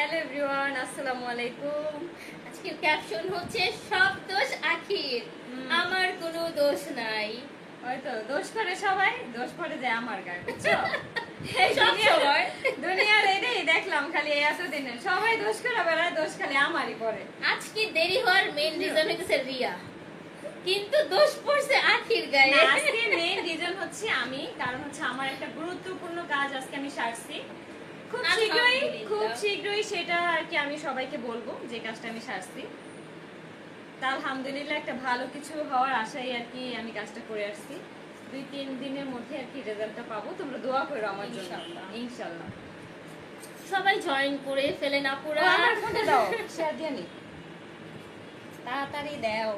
Hello everyone, আসসালামু আলাইকুম। আজকের ক্যাপশন হচ্ছে সব দোষ আখির, আমার কোনো দোষ নাই। হয়তো দোষ করে সবাই, দোষ করে যায় আমার গায়ে, বুঝছো? সব সময় দুনিয়ার এটাই দেখলাম, খালি এতদিনে সবাই দোষ করে বেড়ায়, দোষ খালি আমারই পড়ে। আজকে দেরি হওয়ার মেইন রিজন হচ্ছে রিয়া, কিন্তু দোষ পড়ছে আখির গায়ে। না, আজকে মেইন রিজন হচ্ছে আমি, কারণ হচ্ছে আমার একটা গুরুত্বপূর্ণ কাজ আজকে আমি সারছি। খুব শীঘ্রই সেটা আর কি আমি সবাইকে বলবো যে কাজটা আমি সারছি। তা আলহামদুলিল্লাহ একটা ভালো কিছু হওয়ার আশায় আর কি আমি কাজটা করে আসছি। 2-3 দিনের মধ্যে আর কি রেজাল্টটা পাবো, তোমরা দোয়া করো আমার জন্য ইনশাআল্লাহ। সবাই জয়েন করে ফেলেন আপুরা। আমার ফোনটা দাও, শেয়ার দিয়ে নি, তাড়াতাড়ি দাও।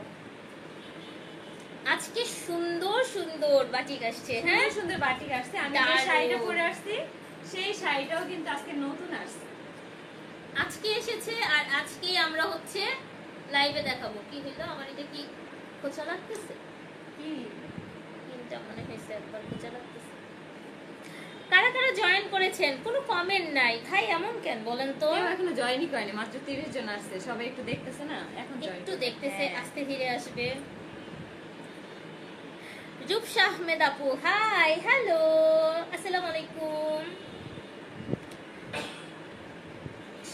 আজকে সুন্দর সুন্দর বাটিক আসছে। হ্যাঁ, সুন্দর বাটিক আসছে। আমি যে শাড়িটা পরে আসছি সেই শাড়িটাও কিন্তু আজকে নতুন আসছে, আজকে এসেছে। আর আজকে আমরা হচ্ছে লাইভে দেখাবো। কি হইলো আমার, এটা কি খোঁচা লাগতেছে? কি তিনটা মনে হয়েছে, একবার খোঁচা লাগতেছে। কারা কারা জয়েন করেছেন? কোনো কমেন্ট নাই ভাই, এমন কেন বলেন তো? কেউ এখনো জয়েনই করেনি, মাত্র 30 জন আসছে। সবাই একটু দেখতেছে না, এখন একটু দেখতেছে, আস্তে ধীরে আসবে। রূপসা আহমেদ আপু, হাই, হ্যালো, আসসালামু আলাইকুম।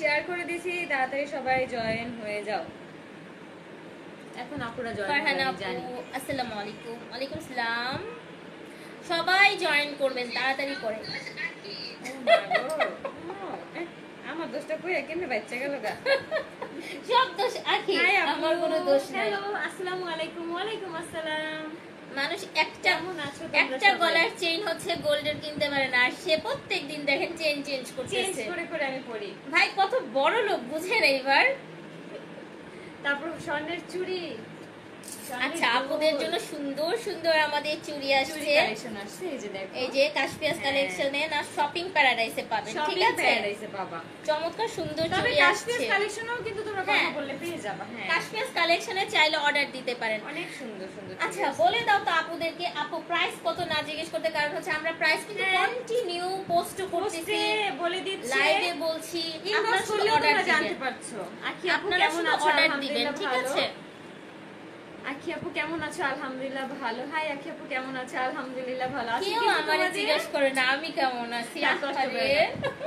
শেয়ার করে দিছি, তাড়াতাড়ি সবাই জয়েন হয়ে যাও। এখন আপুরা জয়েন ফারহানা আপু, আসসালামু আলাইকুম। ওয়ালাইকুম সালাম। সবাই জয়েন করবেন তাড়াতাড়ি করে। আমার দোষটা কইয়া কেমনে বাচ্চা গেল গা? সব দোষ আখি, আমার কোনো দোষ নাই। হ্যালো, আসসালামু আলাইকুম। ওয়ালাইকুম আসসালাম। মানুষ একটা গলার চেইন হচ্ছে গোল্ডের কিনতে পারে না, আর সে প্রত্যেকদিন দেখেন চেঞ্জ করতেছে। করে আমি পড়ি। ভাই কত বড় লোক, বুঝেন এইবার। তারপর স্বর্ণের চুড়ি। আচ্ছা, আপুদের জন্য সুন্দর সুন্দর আমাদের চুড়ি আসছে। এই যে কাশপিয়াস কালেকশনে না শপিং প্যারাডাইসে পাবেন, ঠিক আছে? প্যারাডাইসে পাবা চমৎকার সুন্দর চুড়ি আসছে। কাশপিয়াস কালেকশনও কিন্তু তোমরা কথা বললে পেয়ে যাবে। হ্যাঁ, কাশপিয়াস কালেকশনে চাইলে অর্ডার দিতে পারেন, অনেক সুন্দর সুন্দর। আচ্ছা বলে দাও তো আপুদেরকে, আপু প্রাইস কত না জিজ্ঞেস করতে, কারণ হচ্ছে আমরা প্রাইস কিন্তু কন্টিনিউ পোস্ট করতেছি, বলে দিচ্ছি, লাইভে বলছি। আপনারা শুধু অর্ডার জানতে পারছো। আখি আপু কেমন আছো? অর্ডার দিবেন, ঠিক আছে? আখি আপু কেমন আছো? আলহামদুলিল্লাহ ভালো। হাই আখি আপু কেমন আছো? আলহামদুলিল্লাহ ভালো আছি। কেউ আমারে জিজ্ঞেস করে না আমি কেমন আছি।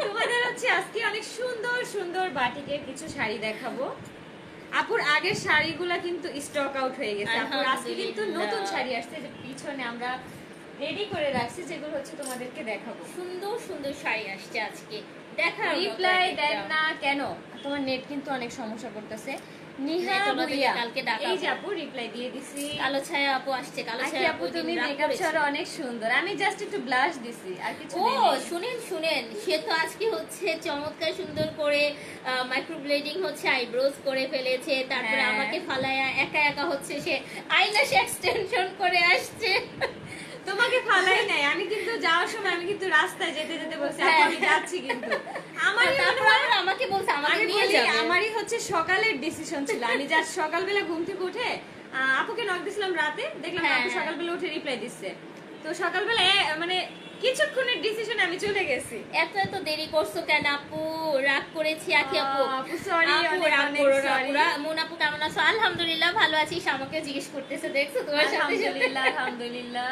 তোমাদের হচ্ছে আজকে অনেক সুন্দর সুন্দর বাটিকের কিছু শাড়ি দেখাবো। আপুর আগের শাড়িগুলা কিন্তু স্টক আউট হয়ে গেছে। আপুর আজকে কিন্তু নতুন শাড়ি আসছে, যে পিছনে আমরা রেডি করে রাখছি, যেগুলো হচ্ছে তোমাদেরকে দেখাবো। সুন্দর সুন্দর শাড়ি আসছে আজকে, দেখার রিপ্লাই দেন না কেন? তোমার নেট কিন্তু অনেক সমস্যা করতেছে। নিহা বুইয়া, কালকে ডাকা, এই যে আপু রিপ্লাই দিয়ে দিছি। কালো ছায়া আপু আসছে। কালো ছায়া আপু তুমি মেকআপ ছাড়া অনেক সুন্দর। আমি জাস্ট একটু ব্লাশ দিছি, আর কিছু ও শুনেন, সে তো আজকে হচ্ছে চমৎকার সুন্দর করে মাইক্রোব্লেডিং হচ্ছে আইব্রোজ করে ফেলেছে। তারপরে আমাকে ফালায়া একা একা হচ্ছে সে আইল্যাশ এক্সটেনশন করে আসছে। তোমাকে ফালাই নাই, আমি কিন্তু যাওয়ার সময় আমি কিন্তু রাস্তায় যেতে যেতে বলছি আমি যাচ্ছি, কিন্তু আমাকে বলছে আমাকে নিয়ে যাবে। আমারই হচ্ছে সকালের ডিসিশন ছিল। আমি জাস্ট সকালবেলা ঘুম থেকে উঠে আপুকে নক দিছিলাম, রাতে দেখলাম আপু সকালবেলা উঠে রিপ্লাই দিচ্ছে। তো সকালবেলা মানে কিছুক্ষণের ডিসিশনে আমি চলে গেছি। এত দেরি করছো কেন আপু? রাগ করেছি আখি আপু। আপু সরি, অনেক অনেক সরি। মন আপু কেমন আছো? আলহামদুলিল্লাহ ভালো আছি। আমাকে জিজ্ঞেস করতেছে, দেখছো তোমার সাথে? আলহামদুলিল্লাহ আলহামদুলিল্লাহ।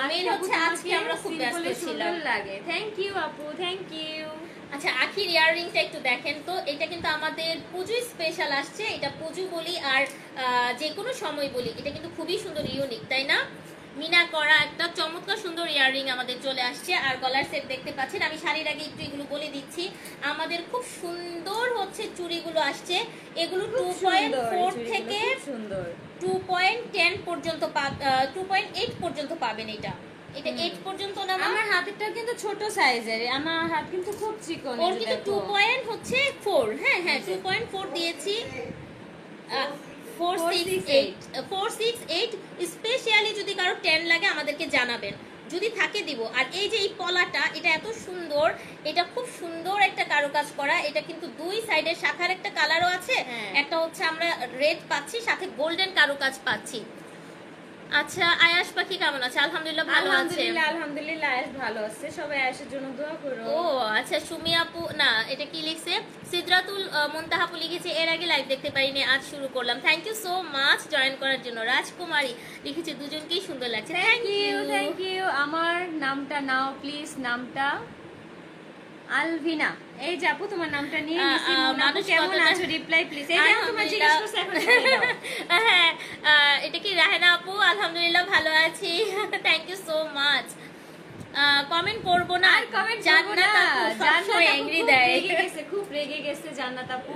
মেন হচ্ছে আজকে আমরা খুব ব্যস্ত ছিলাম। লাগে। থ্যাংক ইউ আপু, থ্যাংক ইউ। আচ্ছা, আখির ইয়াররিংটা একটু দেখেন তো। এটা কিন্তু আমাদের পুজো স্পেশাল আসছে। এটা পুজো বলি আর যে কোনো সময় বলি, এটা কিন্তু খুবই সুন্দর, ইউনিক, তাই না? মিনা করা একটা চমৎকার সুন্দর ইয়াররিং আমাদের চলে আসছে। আর গলার সেট দেখতে পাচ্ছেন। আমি শাড়ির আগে একটু এগুলো বলে দিচ্ছি। আমাদের খুব সুন্দর হচ্ছে চুড়িগুলো আসছে। এগুলো 2.4 থেকে 2.10 পর্যন্ত 2.8 পর্যন্ত পাবেন। এটা 8 পর্যন্ত না, আমার হাতেরটা কিন্তু ছোট সাইজের, আমার হাত কিন্তু খুব চিকন। ওর কিন্তু 2.4, হ্যাঁ 2.4 দিয়েছি। 468 স্পেশালি যদি কারো 10 লাগে আমাদেরকে জানাবেন, যদি থাকে দিব। আর এই যে এই পলাটা, এটা এত সুন্দর, এটা খুব সুন্দর একটা কারুকাজ করা। এটা কিন্তু দুই সাইডে শাখার একটা কালারও আছে, একটা হচ্ছে আমরা রেড পাচ্ছি, সাথে গোল্ডেন কারুকাজ পাচ্ছি। আচ্ছা আয়াশ পাখি কেমন আছে? আলহামদুলিল্লাহ ভালো আছে। আলহামদুলিল্লাহ আয়েশ ভালো আছে, সবাই আয়েশের জন্য দোয়া করো। ও আচ্ছা, সুমি আপু না এটা কি লিখছে, সিদরাতুল মুনতাহা আপু লিখেছে এর আগে লাইভ দেখতে পারিনি, আজ শুরু করলাম। Thank you so much join করার জন্য। রাজকুমারী লিখেছে দুজনকেই সুন্দর লাগছে। Thank you. আমার নামটা নাও প্লিজ, নামটা আলভিনা। এই যে আপু তোমার নামটা নিয়ে নিছি। মানুষ কেমন আছো রিপ্লাই প্লিজ। এই যে তোমার জিজ্ঞেস করছে এখন বলে দাও। হ্যাঁ এটা কি রাহেনা আপু? আলহামদুলিল্লাহ ভালো আছি। Thank you so much. Comment করব না, আর কমেন্ট জান্নাত আপু সবসময় এংরি দেয়। খুব রেগে গেছে জান্নাত আপু।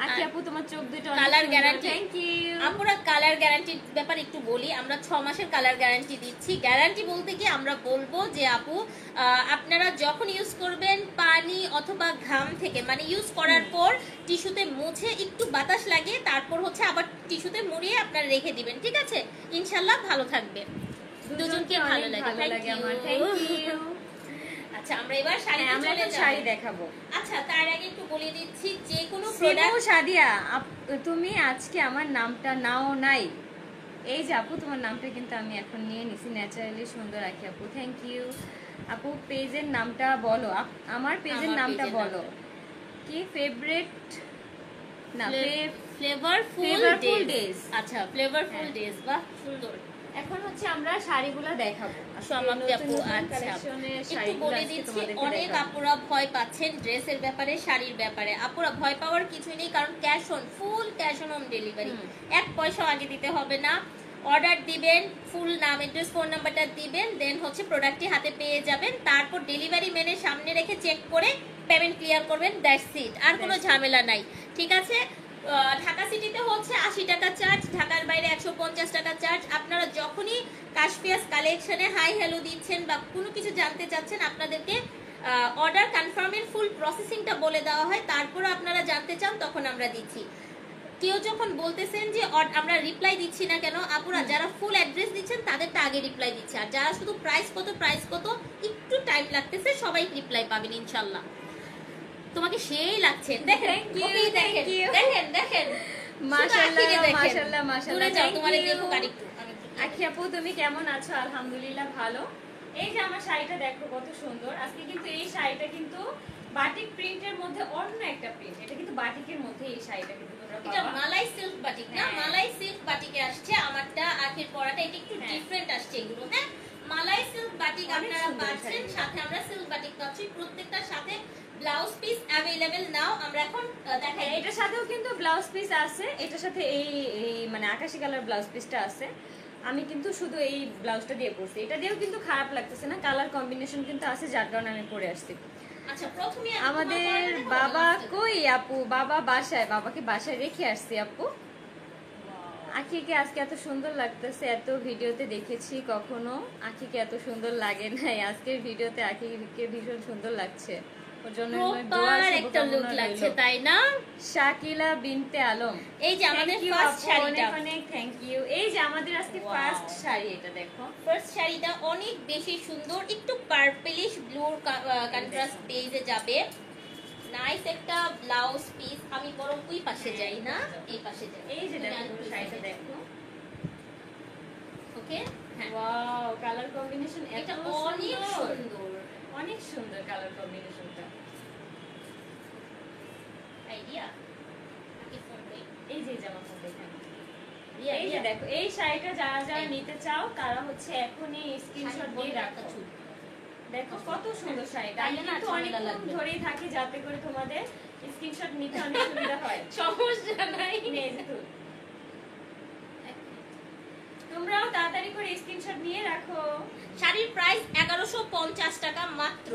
আকি আপু তোমার চোখ দুটো কালার গ্যারান্টি। থ্যাংক ইউ আপুরা কালার গ্যারান্টির ব্যাপার একটু বলি, আমরা 6 মাসের কালার গ্যারান্টি দিচ্ছি। গ্যারান্টি বলতে কি আমরা বলবো যে আপু আপনারা যখন ইউজ করবেন পানি অথবা ঘাম থেকে, মানে ইউজ করার পর টিস্যুতে মুছে একটু বাতাস লাগে, তারপর হচ্ছে আবার টিস্যুতে মুড়িয়ে আপনারা রেখে দিবেন, ঠিক আছে? ইনশাআল্লাহ ভালো থাকবে, দুজনকে ভালো লাগে আমার। Thank you. আচ্ছা আমরা এবার শাড়িতে আমরা চলে এখন যাব। শাড়ি দেখাবো। আচ্ছা তার আগে একটু বলে দিচ্ছি যে কোনো সিমু প্রোডাক্ট। সাদিয়া তুমি আজকে আমার নামটা নাও নাই। এই যে আপু তোমার নামটা কিন্তু আমি এখন নিয়ে নিছি, ন্যাচারালি সুন্দর রাখি আপু। থ্যাংক ইউ আপু। পেজের নামটা বলো, আমার পেজের নামটা বলো। কি ফেভারিট না ফ্লেভারফুল Flavorful ডেজ। Days। আচ্ছা ফ্লেভারফুল ডেজ, বাহ সুন্দর। এখন হচ্ছে আমরা শাড়িগুলো দেখাবো। সমাপ্তি আপু। আচ্ছা একটু বলে দিচ্ছি, অনেক আপুরা ভয় পাচ্ছেন ড্রেসের ব্যাপারে, শাড়ির ব্যাপারে। আপুরা ভয় পাওয়ার কিছুই নেই, কারণ cash on, full cash on home delivery, 1 পয়সাও আগে দিতে হবে না। অর্ডার দিবেন, ফুল নাম অ্যাড্রেস ফোন নাম্বারটা দিবেন, দেন হচ্ছে প্রোডাক্টটি হাতে পেয়ে যাবেন। তারপর ডেলিভারি ম্যানের সামনে রেখে চেক করে পেমেন্ট ক্লিয়ার করবেন, দ্যাটস ইট। আর কোনো ঝামেলা নাই, ঠিক আছে? ঢাকা সিটিতে হচ্ছে 80 টাকা চার্জ, ঢাকার বাইরে 150 টাকা চার্জ। আপনারা যখনই কাশপিয়াস কালেকশনে হাই হ্যালো দিচ্ছেন বা কোনো কিছু জানতে চাচ্ছেন, আপনাদেরকে অর্ডার কনফার্মের ফুল প্রসেসিংটা বলে দেওয়া হয়, তারপরে আপনারা জানতে চান তখন আমরা দিচ্ছি। কেউ যখন বলতেছেন যে আমরা রিপ্লাই দিচ্ছি না কেন, আপুরা যারা ফুল অ্যাড্রেস দিচ্ছেন তাদেরটা আগে রিপ্লাই দিচ্ছে, আর যারা শুধু প্রাইস কত একটু টাইম লাগতেছে, সবাই রিপ্লাই পাবেন ইনশাআল্লাহ। তোমাকে সেই লাগছে, দেখেন দেখেন মাশাআল্লাহ। তোমারে দেখো আরেকটু। আখি আপু তুমি কেমন আছো? আলহামদুলিল্লাহ ভালো। এই যে আমার শাড়িটা দেখো কত সুন্দর। আজকে কিন্তু এই শাড়িটা কিন্তু বাটিক প্রিন্টের মধ্যে অন্য একটা প্রিন্ট, এটা কিন্তু বাটিকের মধ্যে এই শাড়িটা কিন্তু তোমরা এটা পাবা। মালাই সিল্ক বাটিক না? মালাই সিল্ক বাটিকে আসছে আমারটা, আখের পরাটা এটা একটু ডিফারেন্ট আসছে এগুলো। হ্যাঁ মালাই সিল্ক বাটিক আপনারা পাচ্ছেন, সাথে আমরা সিল্ক বাটিক পাচ্ছি, প্রত্যেকটার সাথে ব্লাউজ পিস अवेलेबल নাও। আমরা এখন দেখাই, এটার সাথেও কিন্তু ব্লাউজ পিস আছে, এটার সাথে এই মানে আকাশি কালার ব্লাউজ পিসটা আছে। আমি কিন্তু শুধু এই ব্লাউজটা দিয়ে পরছি, এটা দিয়েও কিন্তু খারাপ লাগতেছে না, কালার কম্বিনেশন কিন্তু আছে, যার কারণে আমি পরে আসছি। আচ্ছা প্রথমে আমাদের বাবা কই আপু? বাবা বাসায়, বাবাকে বাসায় রেখে আসছি আপু। আখিকে আজকে এত সুন্দর লাগতেছে, এত ভিডিওতে দেখেছি কখনো আখিকে এত সুন্দর লাগে নাই, আজকের ভিডিওতে আখিকে ভীষণ সুন্দর লাগছে। ওর জন্য একটা লুক লাগছে, তাই না? শাকিলা বিনতে আলম, এই যে আমাদের ফার্স্ট শাড়িটা, অনেক থ্যাংক ইউ। এই যে আমাদের আজকে ফার্স্ট শাড়ি, এটা দেখো ফার্স্ট শাড়িটা অনেক বেশি সুন্দর, একটু পার্পলিশ ব্লুর কন্ট্রাস্ট বেজে যাবে। নাইস একটা ব্লাউজ পিস। আমি বরং ওই পাশে যাই না, এই পাশে যাই। এই যে দেখো শাড়িটা দেখো, ওকে ওয়াও কালার কম্বিনেশন এটা অনেক সুন্দর, অনেক সুন্দর কালার কম্বিনেশনটা। আইডিয়া এই যে জামা ফোন দেখেন, এই যে দেখো এই শাড়িটা যারা যারা নিতে চাও তারা হচ্ছে এখনই স্ক্রিনশট দিয়ে রাখো। দেখো কত সুন্দর শাড়িটা, আমি কিন্তু অনেকক্ষণ ধরেই থাকি যাতে করে তোমাদের স্ক্রিনশট নিতে অনেক সুবিধা হয়। সমস্যা নাই, তোমরাও তাড়াতাড়ি করে স্ক্রিনশট নিয়ে রাখো। শাড়ির প্রাইস 1150 টাকা মাত্র।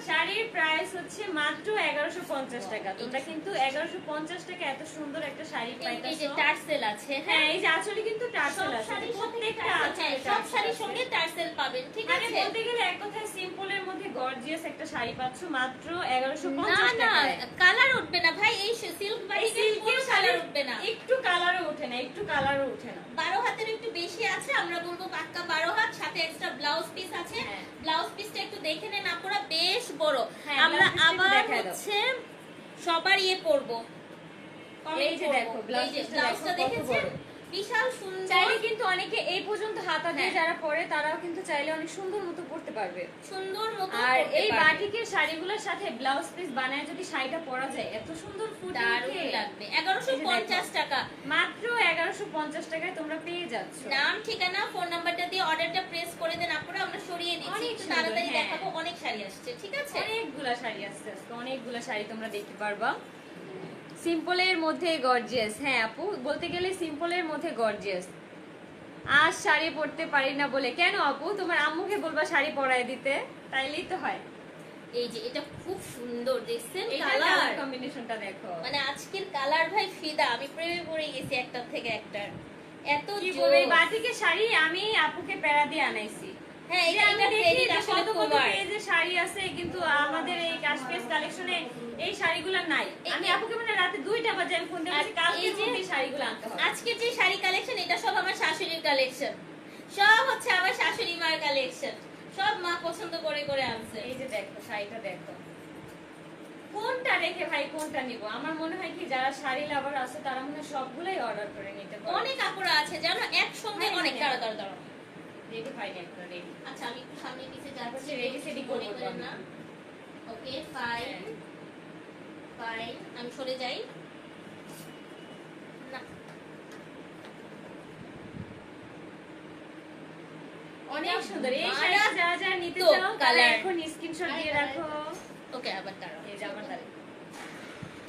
শাড়ির প্রাইস হচ্ছে মাত্র 1150 টাকা। তোমরা কিন্তু 1150 টাকা এত সুন্দর একটা শাড়ি পাইতেছো। এই যে টার্সেল আছে, হ্যাঁ এই যে আঁচলে কিন্তু টার্সেল আছে, প্রত্যেকটা আঁচলে সব শাড়ির সঙ্গে টার্সেল পাবেন, ঠিক আছে? মানে বলতে গেলে এক কথায় সিম্পলের মধ্যে গর্জিয়াস একটা শাড়ি পাচ্ছ মাত্র 1150 টাকায়। না কালার উঠবে না ভাই, এই সিল্ক বাটিকের কোনো কালার উঠবে না, একটু কালারও ওঠে না, একটু কালারও ওঠে না। 12 হাতের একটু বেশি আছে, আমরা বলবো পাক্কা 12 হাত, সাথে এক্সট্রা ব্লাউজ পিস আছে। ব্লাউজ পিসটা একটু দেখে নেন আপুরা, বেশ বড়। আমরা আবার হচ্ছে সবার ইয়ে করব, এই যে দেখো ব্লাউজটা দেখেছেন, বিশাল সুন্দর। চাইলে কিন্তু অনেকে এই পর্যন্ত হাতা দিয়ে যারা পরে তারাও কিন্তু চাইলে অনেক সুন্দর মতো পরতে পারবে, সুন্দর মতো। আর এই বাটিকের শাড়িগুলোর সাথে ব্লাউজ পিস বানায় যদি শাড়িটা পরা যায় এত সুন্দর ফুটে দারুণ লাগবে। 1150 টাকা, মাত্র 1150 টাকায় তোমরা পেয়ে যাচ্ছ। নাম ঠিকানা ফোন নাম্বারটা দিয়ে অর্ডারটা প্রেস করে দেন আপনারা, আমরা সরিয়ে দিচ্ছি, একটু তাড়াতাড়ি দেখাবো, অনেক শাড়ি আসছে। ঠিক আছে, অনেকগুলা শাড়ি আসছে আজকে, অনেকগুলা শাড়ি তোমরা দেখতে পারবা। সিম্পলের মধ্যে গর্জিয়াস, হ্যাঁ আপু বলতে গেলে সিম্পলের মধ্যে গর্জিয়াস। আজ শাড়ি পরতে পারি না বলে, কেন আপু তোমার আম্মুকে বলবা শাড়ি পরায় দিতে, তাইলেই তো হয়। এই যে এটা খুব সুন্দর, দেখছেন কালার কম্বিনেশনটা দেখো, মানে আজকের কালার ভাই ফিদা, আমি প্রেমে পড়ে গেছি একটার থেকে একটা, এত জোরে। বাটিকের শাড়ি আমি আপুকে প্যারা দিয়ে আনাইছি। হ্যাঁ, এটা ক্রেডিট আসলে তোমার। এই যে শাড়ি আছে কিন্তু আমাদের এই কাশপিস কালেকশনে এই শাড়িগুলো নাই। আমি আপুকে মানে রাতে 2টা বাজে আমি ফোন দিয়েছি কালকে যে শাড়িগুলো আনতে হবে। আজকে যে শাড়ি কালেকশন এটা সব আমার শাশুড়ির কালেকশন, সব হচ্ছে আমার শাশুড়ি মার কালেকশন, সব মা পছন্দ করে করে আনছে। এই যে দেখো শাড়িটা দেখো, কোনটা রেখে ভাই কোনটা নিব। আমার মনে হয় কি যারা শাড়ি লাভার আছে তারা মনে হয় সবগুলাই অর্ডার করে নিতে পারে। অনেক আপুরা আছে জানো একসঙ্গে অনেক তাড়াতাড়ি রেডি হয়নি একটা রেডি। আচ্ছা আমি একটু সামনে পিছে যাচ্ছি, রেডি সেডি করব না। ওকে ফাইন ফাইন, আমি সরে যাই না। অনেক সুন্দর এই শাড়িটা যারা যারা নিতে চাও তারা এখন স্ক্রিনশট দিয়ে রাখো। ওকে আবার দাঁড়াও, এই যে আবার দাঁড়াও,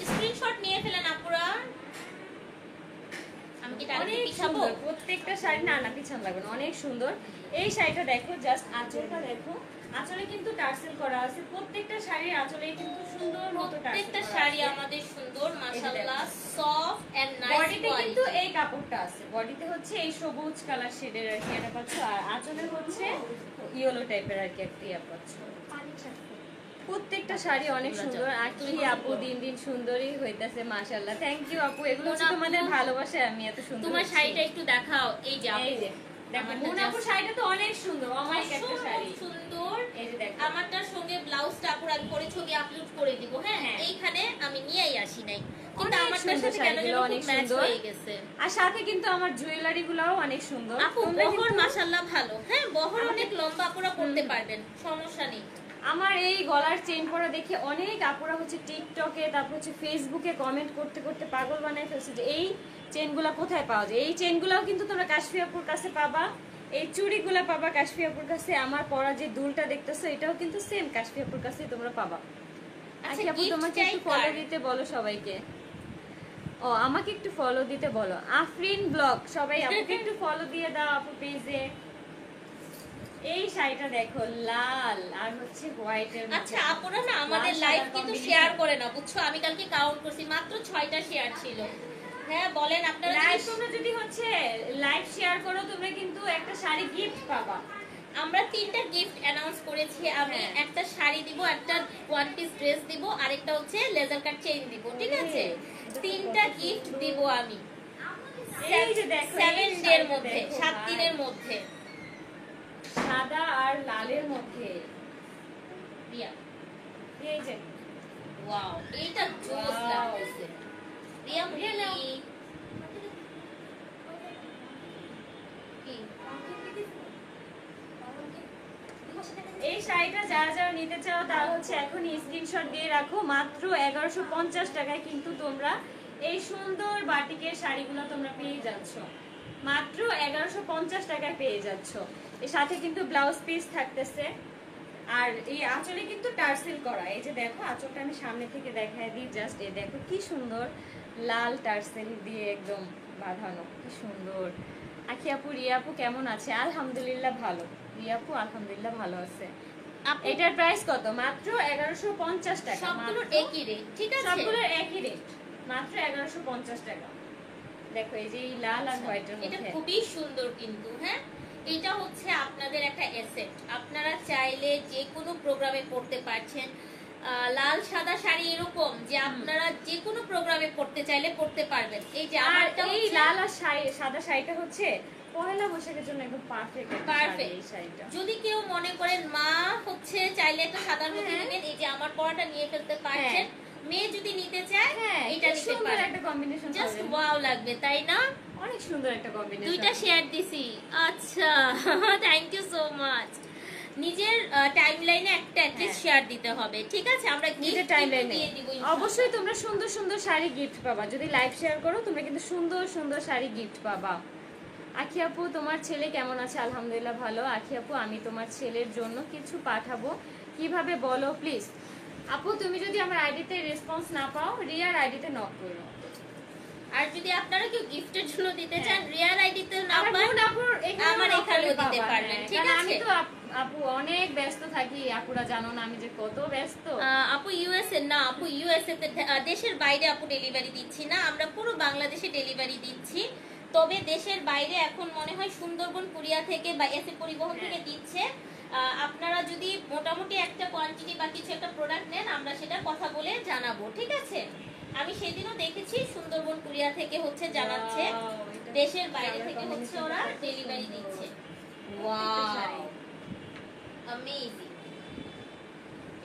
স্ক্রিনশট নিয়ে ফেলেন আপুরা। আমি কি টাকা অনেক পিছাবো? সুন্দর প্রত্যেকটা শাড়ি, না না পিছন লাগবে না, অনেক সুন্দর। এই শাড়িটা দেখো, জাস্ট আঁচলটা দেখো, আঁচলে কিন্তু টার্সেল করা আছে। প্রত্যেকটা শাড়ির আঁচলে কিন্তু সুন্দর মতো টার্সেল প্রত্যেকটা করা শাড়ি আছে। আমাদের সুন্দর মাশাআল্লাহ, সফট এন্ড নাইস বডিতে কোয়ালিটি। কিন্তু এই কাপড়টা আছে, বডিতে হচ্ছে এই সবুজ কালার শেডের আর কি এটা পাচ্ছ, আর আঁচলে হচ্ছে ইয়েলো টাইপের আর কি একটা ইয়া পাচ্ছ। প্রত্যেকটা শাড়ি অনেক সুন্দর। আর কি আপু দিন দিন সুন্দরই হইতাছে মাশাআল্লাহ। থ্যাংক ইউ আপু, এগুলো হচ্ছে তোমাদের ভালোবাসায় আমি এত সুন্দর। তোমার শাড়িটা একটু দেখাও। এই যে এই যে দেখো মুন আপুর শাড়িটা তো অনেক সুন্দর, অমায়িক একটা শাড়ি, সুন্দর। এই যে দেখো আমারটার সঙ্গে ব্লাউজটা আপুর আমি করে ছবি আপলোড করে দিব। হ্যাঁ এইখানে আমি নিয়েই আসি নাই, কিন্তু আমারটার সাথে কেন যেন অনেক ম্যাচ সুন্দর হয়ে গেছে। আর সাথে কিন্তু আমার জুয়েলারি গুলাও অনেক সুন্দর। আপু বহর মাশাআল্লাহ ভালো, হ্যাঁ বহর অনেক লম্বা আপুরা পড়তে পারবেন, সমস্যা নেই। আমার এই গলার চেইন পরা দেখে অনেক আপুরা হচ্ছে টিকটকে তারপর হচ্ছে ফেসবুকে কমেন্ট করতে করতে পাগল বানায় ফেলছে যে এই চেইনগুলা কোথায় পাওয়া যায়। এই চেইনগুলাও কিন্তু তোমরা কাশফি আপুর কাছে পাবা, এই চুড়িগুলা পাবা কাশফি আপুর কাছে। আমার পরা যে দুলটা দেখতেছো এটাও কিন্তু সেম কাশফি আপুর কাছে তোমরা পাবা। আচ্ছা আপু তোমাকে একটু ফলো দিতে বলো সবাইকে। ও আমাকে একটু ফলো দিতে বলো, আফরিন ব্লগ সবাই আপুকে একটু ফলো দিয়ে দাও আপু পেজে। এই শাড়িটা দেখো লাল আর হচ্ছে হোয়াইট এর মধ্যে। আচ্ছা আপুরা না আমাদের লাইভ কিন্তু শেয়ার করে না বুঝছো, আমি কালকে কাউন্ট করছি মাত্র 6টা শেয়ার ছিল। হ্যাঁ বলেন আপনারা, লাইভ তোমরা যদি হচ্ছে লাইভ শেয়ার করো তোমরা কিন্তু একটা শাড়ি গিফট পাবা। আমরা 3টা গিফট অ্যানাউন্স করেছি। আমি একটা শাড়ি দিব, একটা ওয়ান পিস ড্রেস দিব, আরেকটা হচ্ছে লেজার কাট চেইন দিব। ঠিক আছে 3টা গিফট দিব আমি এই যে দেখো 7 ডের মধ্যে, 7 দিনের মধ্যে, সাদা আর লালের মধ্যে। রিয়া এই যে ওয়াও এইটা জোস লাগছে। রিয়া রিয়া নাও। এই শাড়িটা যারা যারা নিতে চাও তারা হচ্ছে এখনই স্ক্রিনশট দিয়ে রাখো। মাত্র 1150 টাকায় কিন্তু তোমরা এই সুন্দর বাটিকের শাড়িগুলো তোমরা পেয়ে যাচ্ছ, মাত্র 1150 টাকায় পেয়ে যাচ্ছ। এর সাথে কিন্তু ব্লাউজ পিস থাকতেছে, আর এই আঁচলে কিন্তু টার্সেল করা। এই যে দেখো আঁচলটা আমি সামনে থেকে দেখায় দিই, জাস্ট এই দেখো কি সুন্দর লাল টার্সেল দিয়ে একদম বাঁধানো, কি সুন্দর। আখি আপু রিয়া আপু কেমন আছে? আলহামদুলিল্লাহ ভালো, রিয়া আপু আলহামদুলিল্লাহ ভালো আছে। এটার প্রাইস কত? মাত্র 1150 টাকা। সবগুলোর একই রেট, ঠিক আছে সবগুলোর একই রেট, মাত্র 1150 টাকা। দেখো এই যে এই লাল আর হোয়াইটের মধ্যে, এটা খুবই সুন্দর কিন্তু। হ্যাঁ এটা হচ্ছে আপনাদের একটা এসেট, আপনারা চাইলে যে কোনো প্রোগ্রামে পড়তে পারছেন। লাল সাদা শাড়ি এরকম যে আপনারা যে কোনো প্রোগ্রামে পড়তে চাইলে পড়তে পারবেন। এই যে আমারটা এই লাল আর সাদা শাড়িটা হচ্ছে পহেলা বৈশাখের জন্য একদম পারফেক্ট পারফেক্ট। এই শাড়িটা যদি কেউ মনে করেন মা হচ্ছে চাইলে একটা সাদার মধ্যে নেবেন, এই যে আমার পরাটা নিয়ে ফেলতে পারছেন। মেয়ে যদি নিতে চায় হ্যাঁ এটা নিতে সুন্দর পারে, একটা কম্বিনেশন জাস্ট ওয়াও লাগবে তাই না? অনেক সুন্দর একটা কম্বিনেশন। দুইটা শেয়ার দিছি, আচ্ছা থ্যাংক ইউ সো মাচ। নিজের টাইমলাইনে একটা অ্যাটলিস্ট শেয়ার দিতে হবে, ঠিক আছে? আমরা নিজের গিফট টাইমলাইনে দিয়ে দিব ইনশাআল্লাহ। অবশ্যই তোমরা সুন্দর সুন্দর শাড়ি গিফট পাবা, যদি লাইভ শেয়ার করো তোমরা কিন্তু সুন্দর সুন্দর শাড়ি গিফট পাবা। আখি আপু তোমার ছেলে কেমন আছে? আলহামদুলিল্লাহ ভালো। আখি আপু আমি তোমার ছেলের জন্য কিছু পাঠাবো, কিভাবে বলো প্লিজ? আপু তুমি যদি আমার আইডিতে রেসপন্স না পাও রিয়ার আইডিতে নক করো। আর যদি আপনারা কেউ গিফটের জন্য দিতে চান রিয়াল আইডিতে না আমার পান বোন আপুর আমার এখানেও দিতে পাবা, পারবেন, হ্যাঁ, ঠিক কারণ আছে? আমি তো আপু অনেক ব্যস্ত থাকি, আপুরা জানো না আমি যে কত ব্যস্ত। আপু ইউএসএ না, আপু ইউএসএ তে দেশের বাইরে আপু ডেলিভারি দিচ্ছি না, আমরা পুরো বাংলাদেশে ডেলিভারি দিচ্ছি। তবে দেশের বাইরে এখন মনে হয় সুন্দরবন কুরিয়া থেকে বা এসএ পরিবহন থেকে দিচ্ছে। আপনারা যদি মোটামুটি একটা কোয়ান্টিটি বা কিছু একটা প্রোডাক্ট নেন আমরা সেটা কথা বলে জানাবো, ঠিক আছে? আমি সেদিনও দেখেছি সুন্দরবন কুরিয়া থেকে হচ্ছে জানাচ্ছে, দেশের বাইরে থেকে হচ্ছে ওরা ডেলিভারি দিচ্ছে। Wow amazing.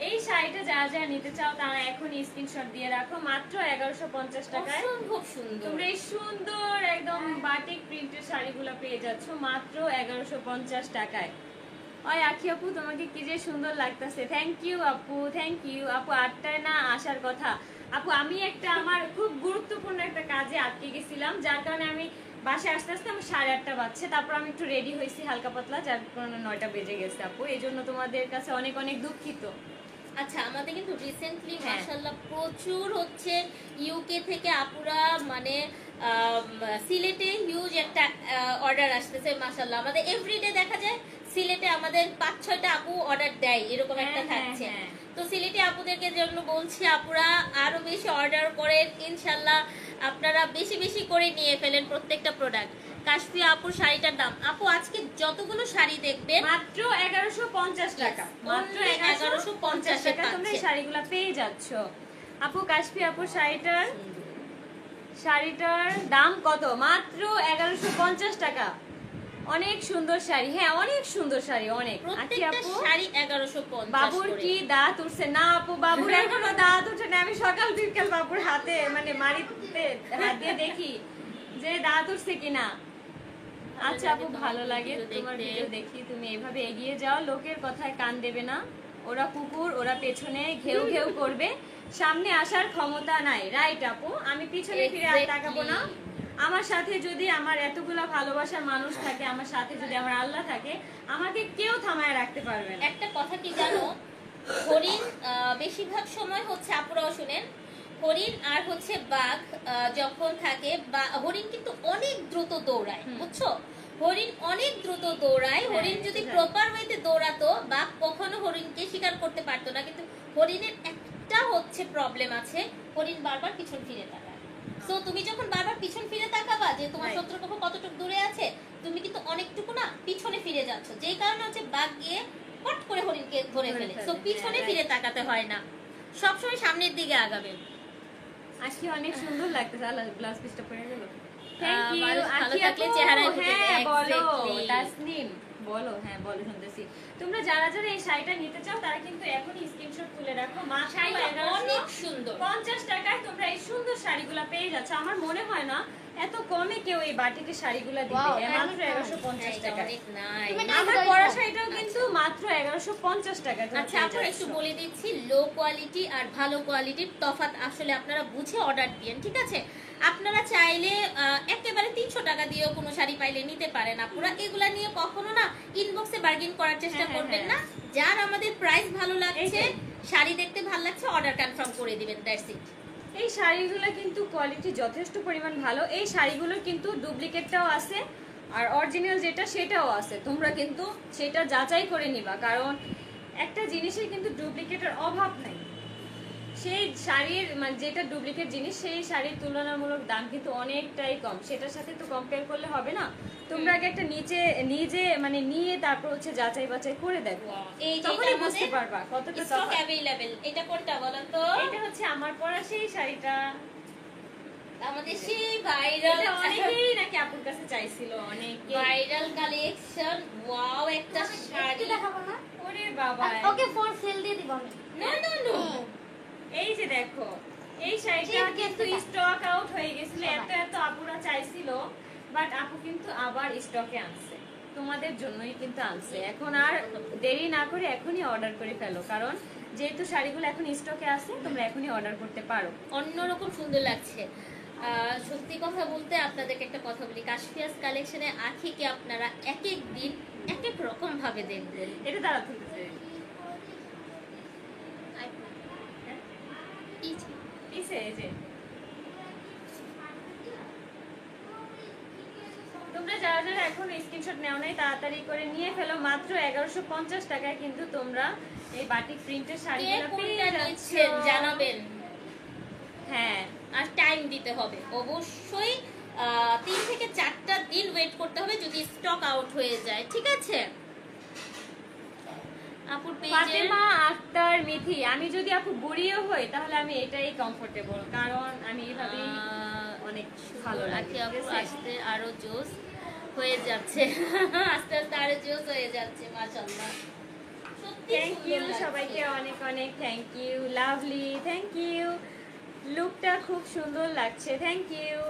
এই শাড়িটা যারা যারা নিতে চাও তারা এখনই স্ক্রিনশট দিয়ে রাখো, মাত্র 1150 টাকায় খুব সুন্দর। তোমরা এই সুন্দর একদম বাটিক প্রিন্টের শাড়িগুলো পেয়ে যাচ্ছ মাত্র 1150 টাকায়। ওই আখি আপু তোমাকে কি যে সুন্দর লাগতেছে। থ্যাংক ইউ আপু, থ্যাংক ইউ আপু। 8টায় না আসার কথা আপু, আমি একটা আমার খুব গুরুত্বপূর্ণ একটা কাজে আটকে গেছিলাম, যার কারণে আমি বাসায় আস্তে আস্তে আমার 8:30 বাজছে, তারপর আমি একটু রেডি হয়েছি হালকা পাতলা, যার কারণে 9টা বেজে গেছে আপু, এই জন্য তোমাদের কাছে অনেক অনেক দুঃখিত। আচ্ছা আমাদের কিন্তু রিসেন্টলি হ্যাঁ। মাশাআল্লাহ প্রচুর হচ্ছে ইউকে থেকে আপুরা মানে সিলেটে হিউজ একটা অর্ডার আসতেছে মাশাআল্লাহ। আমাদের এভরিডে দেখা যায় সিলেটে আমাদের 5-6টা আপু অর্ডার দেয়, এরকম একটা হ্যাঁ, থাকছে। হ্যাঁ। তো সিলেটে আপুদেরকে জন্য বলছি আপুরা আরো বেশি অর্ডার করেন ইনশাআল্লাহ, আপনারা বেশি বেশি করে নিয়ে ফেলেন প্রত্যেকটা প্রোডাক্ট। কাশফিয়া আপুর শাড়িটার দাম, আপু আজকে যতগুলো শাড়ি দেখবেন মাত্র 1150 টাকা, মাত্র 1150 টাকা তোমরা এই শাড়িগুলো পেয়ে যাচ্ছ। আপু কাশফি আপুর শাড়িটার দাম কত? মাত্র 1150 টাকা। অনেক সুন্দর শাড়ি, হ্যাঁ অনেক সুন্দর শাড়ি, অনেক। আখি প্রত্যেকটা আপু শাড়ি 1150 বাবুর করে। কি দাঁত উঠছে? না আপু বাবুর এখনো দাঁত উঠে না, আমি সকাল বিকেল বাবুর হাতে মানে মাড়িতে হাত দিয়ে দেখি যে দাঁত উঠছে কিনা। আচ্ছা আপু ভালো লাগে তোমার ভিডিও দেখি, তুমি এভাবে এগিয়ে যাও, লোকের কথায় কান দেবে না, ওরা কুকুর, ওরা পেছনে ঘেউ ঘেউ করবে, সামনে আসার ক্ষমতা নাই। রাইট আপু, আমি পিছনে ফিরে আর তাকাবো না। আমার সাথে যদি আমার এতগুলা ভালোবাসার মানুষ থাকে, আমার সাথে যদি আমার আল্লাহ থাকে, আমাকে কেউ থামায় রাখতে পারবে না। একটা কথা কি জানো, হরিণ বেশিরভাগ সময় হচ্ছে আপুরাও শুনেন, হরিণ আর হচ্ছে বাঘ যখন থাকে, বা হরিণ কিন্তু অনেক দ্রুত দৌড়ায়, বুঝছো? হরিণ অনেক দ্রুত দৌড়ায়। হরিণ যদি প্রপার ওয়েতে দৌড়াতো বাঘ কখনো হরিণকে শিকার করতে পারতো না। কিন্তু হরিণের একটা হচ্ছে প্রবলেম আছে, হরিণ বারবার পিছন ফিরে তাকায়। সো তুমি যখন বারবার পিছন ফিরে তাকাবা যে তোমার শত্রুপক্ষ কতটুকু দূরে আছে, তুমি কিন্তু অনেকটুকু না পিছনে ফিরে যাচ্ছ, যেই কারণে হচ্ছে বাঘ গিয়ে পট করে হরিণকে ধরে ফেলে। সো পিছনে ফিরে তাকাতে হয় না, সবসময় সামনের দিকে আগাবেন। আজকে অনেক সুন্দর লাগতেছে। আল্লাহ ব্লাউজ পিসটা পরে গেল। থ্যাংক ইউ মানুষ ভালো আখি থাকলে আপু। চেহারায় ফুটে হ্যাঁ যায়, বলো exactly. তাসনিম বলো। হ্যাঁ বলো, শুনতেছি। তোমরা যারা যারা এই শাড়িটা নিতে চাও তারা কিন্তু এখনই স্ক্রিনশট তুলে রাখো, মাত্র শাড়িটা অনেক সুন্দর। 1150 টাকায় তোমরা এই সুন্দর শাড়িগুলো পেয়ে যাচ্ছ। আমার মনে হয় না এত কমে কেউ এই বাটিকের শাড়িগুলো দিবে, মাত্র 1150 টাকা। অনেক নাই। আমার পরা শাড়িটাও কিন্তু মাত্র 1150 টাকা। আচ্ছা আপনারা একটু বলে দিচ্ছি লো কোয়ালিটি আর ভালো কোয়ালিটির তফাৎ আসলে আপনারা বুঝে অর্ডার দিন, ঠিক আছে? আপনারা চাইলে একেবারে 300 টাকা দিয়েও কোনো শাড়ি পাইলে নিতে পারেন। আপনারা এগুলা নিয়ে কখনো না ইনবক্সে বার্গেন করার চেষ্টা করবেন না। যার আমাদের প্রাইস ভালো লাগছে, শাড়ি দেখতে ভালো লাগছে, অর্ডার কনফার্ম করে দিবেন, দ্যাটস ইট। এই শাড়িগুলো কিন্তু কোয়ালিটি যথেষ্ট পরিমাণ ভালো। এই শাড়িগুলোর কিন্তু ডুপ্লিকেটটাও আছে আর অরিজিনাল যেটা সেটাও আছে, তোমরা কিন্তু সেটা যাচাই করে নিবা, কারণ একটা জিনিসের কিন্তু ডুপ্লিকেটের অভাব নাই। সেই শাড়ির মানে যেটা ডুপ্লিকেট জিনিস সেই শাড়ির তুলনামূলক দাম কিন্তু অনেকটাই কম, সেটার সাথে তো কম্পেয়ার করলে হবে না। তোমরা আগে একটা নিজে মানে নিয়ে তারপর হচ্ছে যাচাই বাছাই করে দেখো, এই যে তখনই বুঝতে পারবা কতটা স্টক তফাৎ। अवेलेबल। এটা কোনটা বলেন তো? এটা হচ্ছে আমার পরা সেই শাড়িটা, আমাদের সেই ভাইরাল, এটা অনেকেই নাকি আপুর কাছে চাইছিল, অনেকে। Viral collection. ওয়াও একটা শাড়ি দেখাবো না? ওরে বাবা, ওকে ফর সেল দিয়ে দিব আমি। নো নো নো, এই যে দেখো শাড়িটা কিন্তু স্টক আউট হয়ে গেছিল, এত আপুরা চাইছিল, বাট আপু কিন্তু আবার স্টকে আনছে, তোমাদের জন্যই কিন্তু আনছে। এখন আর দেরি না করে এখনই অর্ডার করে ফেলো, কারণ যেহেতু শাড়িগুলো এখন স্টকে আছে, তোমরা এখনই অর্ডার করতে পারো। অন্যরকম সুন্দর লাগছে। সত্যি কথা বলতে আপনাদেরকে একটা কথা বলি, কাশফিয়াস কালেকশনে আখিকে আপনারা এক এক দিন এক এক রকম ভাবে দেখবেন। এটা তারা তুলতেছে পিছে, এই যে তোমরা যারা যারা এখন স্ক্রিনশট নেও নাই তাড়াতাড়ি করে নিয়ে ফেলো, মাত্র 1150 টাকায় কিন্তু তোমরা এই বাটিক প্রিন্টের শাড়িগুলো পেয়ে যাচ্ছেন, জানাবেন। হ্যাঁ, আর টাইম দিতে হবে অবশ্যই, 3 থেকে 4টা দিন ওয়েট করতে হবে যদি স্টক আউট হয়ে যায়, ঠিক আছে? আপুর পেজে ফাতেমা আক্তার মিথি, আমি যদি আপু বুড়িও হই তাহলে আমি এটাই কমফোর্টেবল, কারণ আমি এইভাবে অনেক ভালো লাগে। আস্তে আরো জোস হয়ে যাচ্ছে, আস্তে আস্তে আরো জোস হয়ে যাচ্ছে, মাশাআল্লাহ। থ্যাংক ইউ সবাইকে, অনেক অনেক thank you, lovely, thank you, লুকটা খুব সুন্দর লাগছে, থ্যাংক ইউ।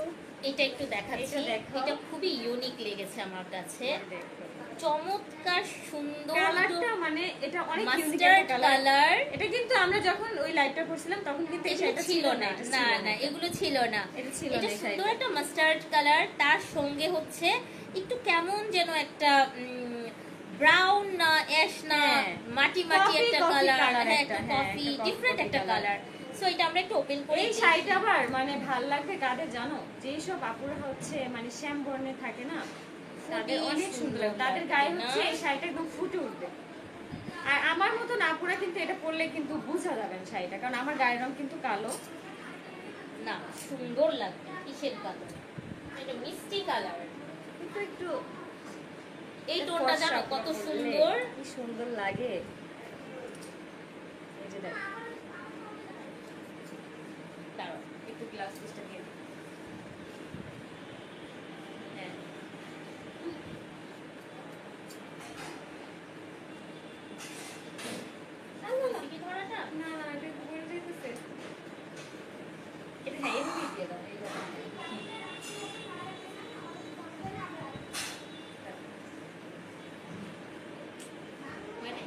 এটা একটু দেখাচ্ছি, এটা খুবই ইউনিক লেগেছে আমার কাছে, চমৎকার সুন্দর কালারটা, মানে এটা অনেক ইউনিক একটা কালার। এটা কিন্তু আমরা যখন ওই লাইটটা পড়ছিলাম তখন কিন্তু এটা ছিল না, না এগুলো ছিল না, এটা ছিল না। এটা সুন্দর একটা মাস্টার্ড কালার, তার সঙ্গে হচ্ছে একটু কেমন যেন একটা ব্রাউন না অ্যাশ না মাটি মাটি একটা কালার, একটা কফি ডিফারেন্ট একটা কালার। সো এটা আমরা একটু ওপেন করে, এই শাড়িটা আবার মানে ভাল লাগবে কাদের জানো, যেই সব আপুরা হচ্ছে মানে শ্যাম বর্ণে থাকে না, তাদের অনেক সুন্দর, তাদের গায়ে হচ্ছে এই শাড়িটা একদম ফুটে উঠবে। আর আমার মতন আপুরা কিন্তু এটা পরলে কিন্তু বোঝা যাবে না শাড়িটা, কারণ আমার গায়ের রং কিন্তু কালো না, সুন্দর লাগবে। কিসের কালার? এটা মিষ্টি কালার, কিন্তু একটু এই টোনটা জানো কত সুন্দর, কি সুন্দর লাগে। এই যে দেখো, দাঁড়াও একটু গ্লাস পিসটা দিয়ে দিই। হ্যাঁ, কি ধরাটা? না না, এটা একটু পরে যাইতেছে, এটা হ্যাঁ এভাবেই দিয়ে দাও, এইভাবে। মানে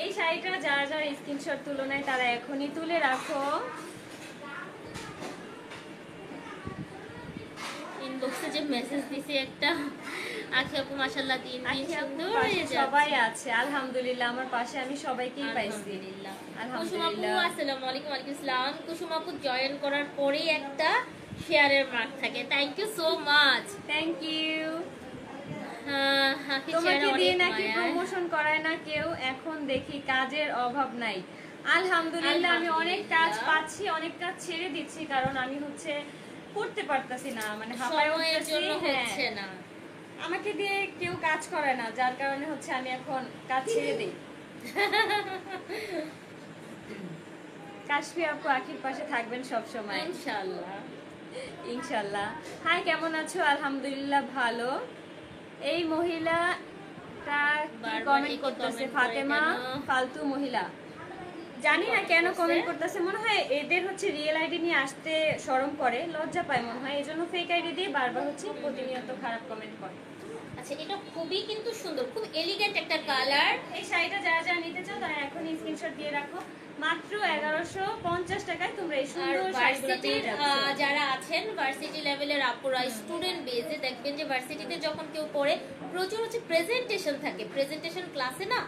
এই শাড়িটা যারা যারা স্ক্রিনশট তুলনায় তারা এখনই তুলে রাখো। ইনবক্সে যে মেসেজ দিছি একটা, আখি আপু মাশাআল্লাহ দিন দিন সুন্দর হয়ে যাচ্ছে। সবাই আছে আলহামদুলিল্লাহ, আমার পাশে আমি সবাইকেই পাইছি আলহামদুলিল্লাহ। কুসুম আপু আলহামদুলিল্লাহ। আসসালামু আলাইকুম। ওয়ালাইকুম আসসালাম। কুসুম আপু জয়েন করার পরেই একটা শেয়ারের মার্ক থাকে, thank you so much, thank you. Hafiz তোমাকে চেহারা দিয়ে অনেক নাকি মায়া। প্রমোশন করায় না কেউ, এখন দেখি কাজের অভাব নাই। আলহামদুলিল্লাহ, আমি অনেক কাজ পাচ্ছি, অনেক কাজ ছেড়ে দিচ্ছি, কারণ আমি হচ্ছে করতে পারতাছি না, মানে হাঁপায় সময়ের উঠতেছি। জন্য হ্যাঁ, হচ্ছে না। আমাকে দিয়ে কেউ কাজ করে না, যার কারণে হচ্ছে আমি এখন কাজ ছেড়ে দিই। কাশফি আপু আখির পাশে থাকবেন সব সময় ইনশাআল্লাহ। ইনশাআল্লাহ। হাই, কেমন আছো? আলহামদুলিল্লাহ ভালো। এই মহিলাটা কি কমেন্ট করতেছে? ফাতেমা ফালতু মহিলা, জানি না কেন কমেন্ট করতেছে, মনে হয় এদের হচ্ছে রিয়েল আইডি নিয়ে আসতে শরম করে, লজ্জা পায় মনে হয়, এজন্য ফেক আইডি দিয়ে বারবার হচ্ছে প্রতিনিয়ত খারাপ কমেন্ট করে। আচ্ছা, এটা খুবই কিন্তু সুন্দর, খুব এলিগেন্ট একটা কালার। এই শাড়িটা যারা যারা নিতে চাও তারা এখন স্ক্রিনশট দিয়ে রাখো, মাত্র 1150 টাকায় তোমরা এই সুন্দর শাড়িগুলো পেয়ে যাচ্ছ। যারা আছেন ভার্সিটি লেভেলের আপুরা, স্টুডেন্ট বেজে দেখবেন যে ভার্সিটিতে যখন কেউ পড়ে প্রচুর হচ্ছে প্রেজেন্টেশন থাকে, প্রেজেন্টেশন ক্লাসে না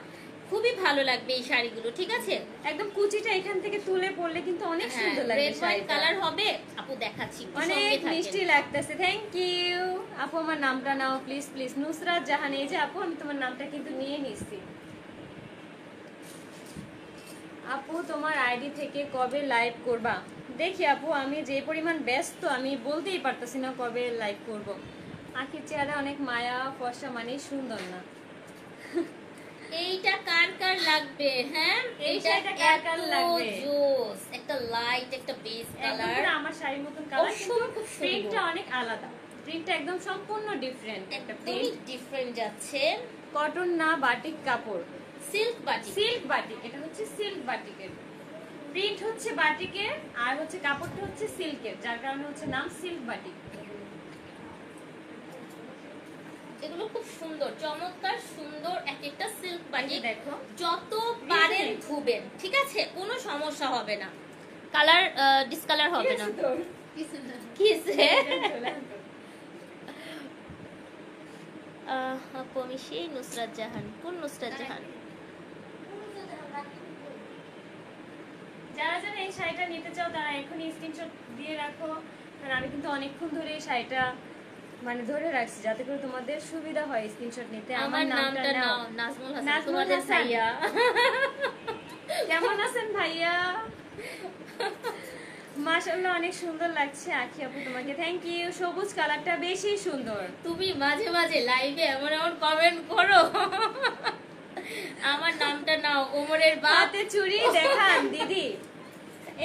খুবই ভালো লাগবে এই শাড়িগুলো, ঠিক আছে? একদম কুচিটা এখান থেকে তুলে পরলে কিন্তু অনেক সুন্দর লাগবে রেড হোয়াইট শাড়িটা। কালার হবে আপু, দেখাচ্ছি, অনেক মিষ্টি লাগতেছে। থ্যাংক ইউ আপু, আমার নামটা নাও প্লিজ প্লিজ। নুসরাত জাহান, এই যে আপু আমি তোমার নামটা কিন্তু নিয়ে নিচ্ছি। আপু তোমার আইডি থেকে কবে লাইভ করবা? দেখি আপু, আমি যে পরিমাণ ব্যস্ত আমি বলতেই পারতেছি না কবে লাইভ করব। আখির চেহারা অনেক মায়া, ফর্সা মানে সুন্দর না? এইটা কার কার লাগবে? হ্যাঁ, এইটা কার কার লাগবে? জোস, একটা লাইট, একটা বেজ কালার, একদম আমার শাড়ির মতন কালার, কিন্তু খুব প্রিন্টটা অনেক আলাদা, প্রিন্টটা একদম সম্পূর্ণ ডিফারেন্ট একটা একদমই প্রিন্ট। ডিফারেন্ট যাচ্ছে। কটন না বাটিক কাপড়, সিল্ক বাটিক। সিল্ক বাটিক, এটা হচ্ছে সিল্ক বাটিকের প্রিন্ট হচ্ছে বাটিকের আর হচ্ছে কাপড়টা হচ্ছে সিল্কের, যার কারণে হচ্ছে নাম সিল্ক বাটিক। এগুলো খুব সুন্দর, চমৎকার সুন্দর এক একটা সিল্ক বাটিক। দেখো যত পারেন ধুবেন, ঠিক আছে, কোনো সমস্যা হবে না, কালার ডিসকালার হবে না। কিসে আপু আমি সেই নুসরাত জাহান। কোন নুসরাত জাহান? যারা যারা এই শাড়িটা নিতে চাও তারা এখনই স্ক্রিনশট দিয়ে রাখো, কারণ আমি কিন্তু অনেকক্ষণ ধরে এই শাড়িটা মানে ধরে রাখছি যাতে করে তোমাদের সুবিধা হয় স্ক্রিনশট নিতে। আমার নামটা নাও, নাজমুল হাসান, নাজমুল তোমাদের হাসান। ভাইয়া। কেমন আছেন ভাইয়া? মাশাআল্লাহ অনেক সুন্দর লাগছে আখি আপু তোমাকে, থ্যাংক ইউ। সবুজ কালারটা বেশি সুন্দর। তুমি মাঝে মাঝে লাইভে এমন এমন কমেন্ট করো। আমার নামটা নাও, ওমরের বাপ। হাতে চুড়ি দেখান দিদি,